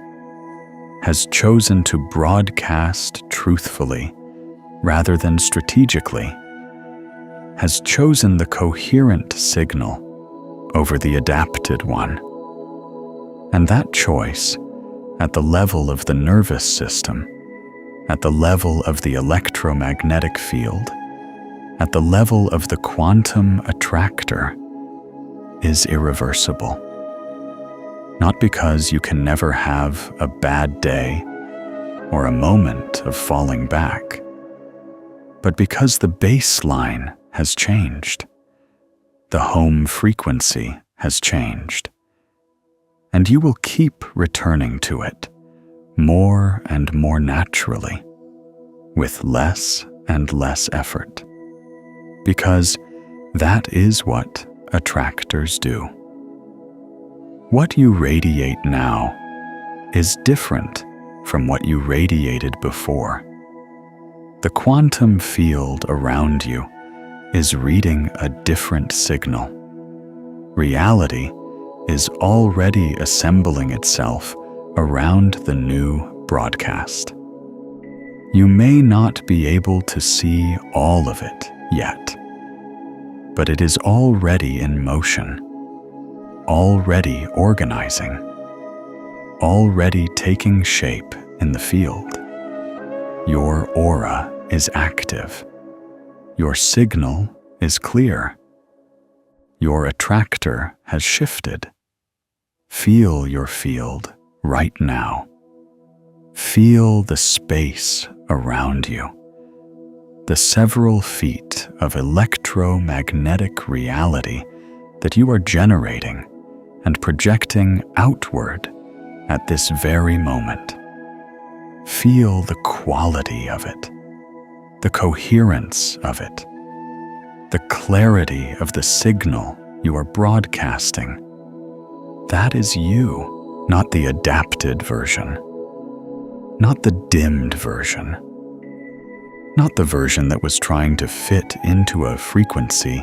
has chosen to broadcast truthfully rather than strategically, has chosen the coherent signal over the adapted one. And that choice, at the level of the nervous system, at the level of the electromagnetic field, at the level of the quantum attractor, is irreversible. Not because you can never have a bad day or a moment of falling back, but because the baseline has changed. The home frequency has changed. And you will keep returning to it more and more naturally, with less and less effort, because that is what attractors do. What you radiate now is different from what you radiated before. The quantum field around you is reading a different signal. Reality is already assembling itself around the new broadcast. You may not be able to see all of it yet, but it is already in motion, already organizing, already taking shape in the field. Your aura is active. Your signal is clear. Your attractor has shifted. Feel your field right now. Feel the space around you, the several feet of electromagnetic reality that you are generating and projecting outward at this very moment. Feel the quality of it, the coherence of it, the clarity of the signal you are broadcasting. That is you, not the adapted version, not the dimmed version, not the version that was trying to fit into a frequency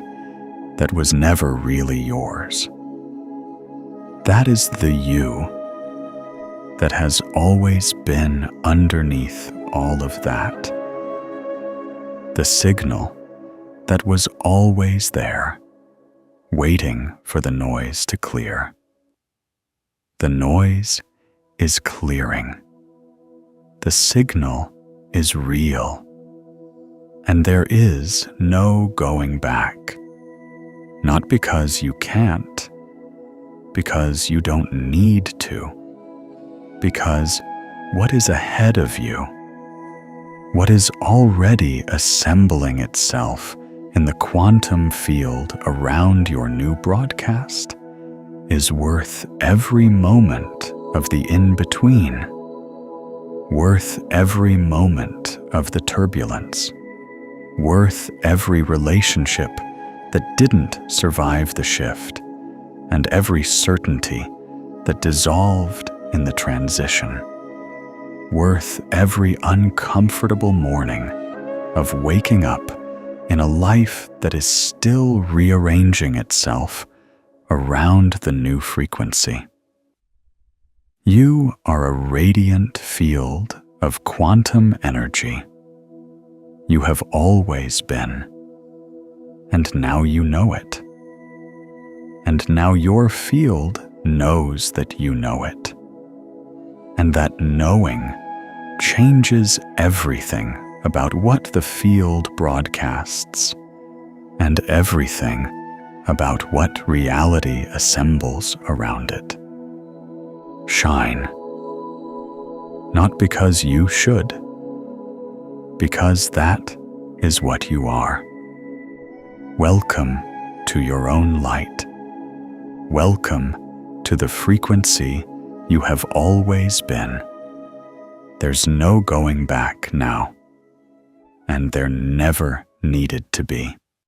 that was never really yours. That is the you that has always been underneath all of that. The signal that was always there, waiting for the noise to clear. The noise is clearing. The signal is real. And there is no going back. Not because you can't, because you don't need to. Because what is ahead of you, what is already assembling itself in the quantum field around your new broadcast, is worth every moment of the in-between, worth every moment of the turbulence, worth every relationship that didn't survive the shift, and every certainty that dissolved in the transition, worth every uncomfortable morning of waking up in a life that is still rearranging itself around the new frequency. You are a radiant field of quantum energy. You have always been, and now you know it. And now your field knows that you know it. And that knowing changes everything about what the field broadcasts, and everything about what reality assembles around it. Shine. Not because you should, because that is what you are. Welcome to your own light. Welcome to the frequency you have always been. There's no going back now, and there never needed to be.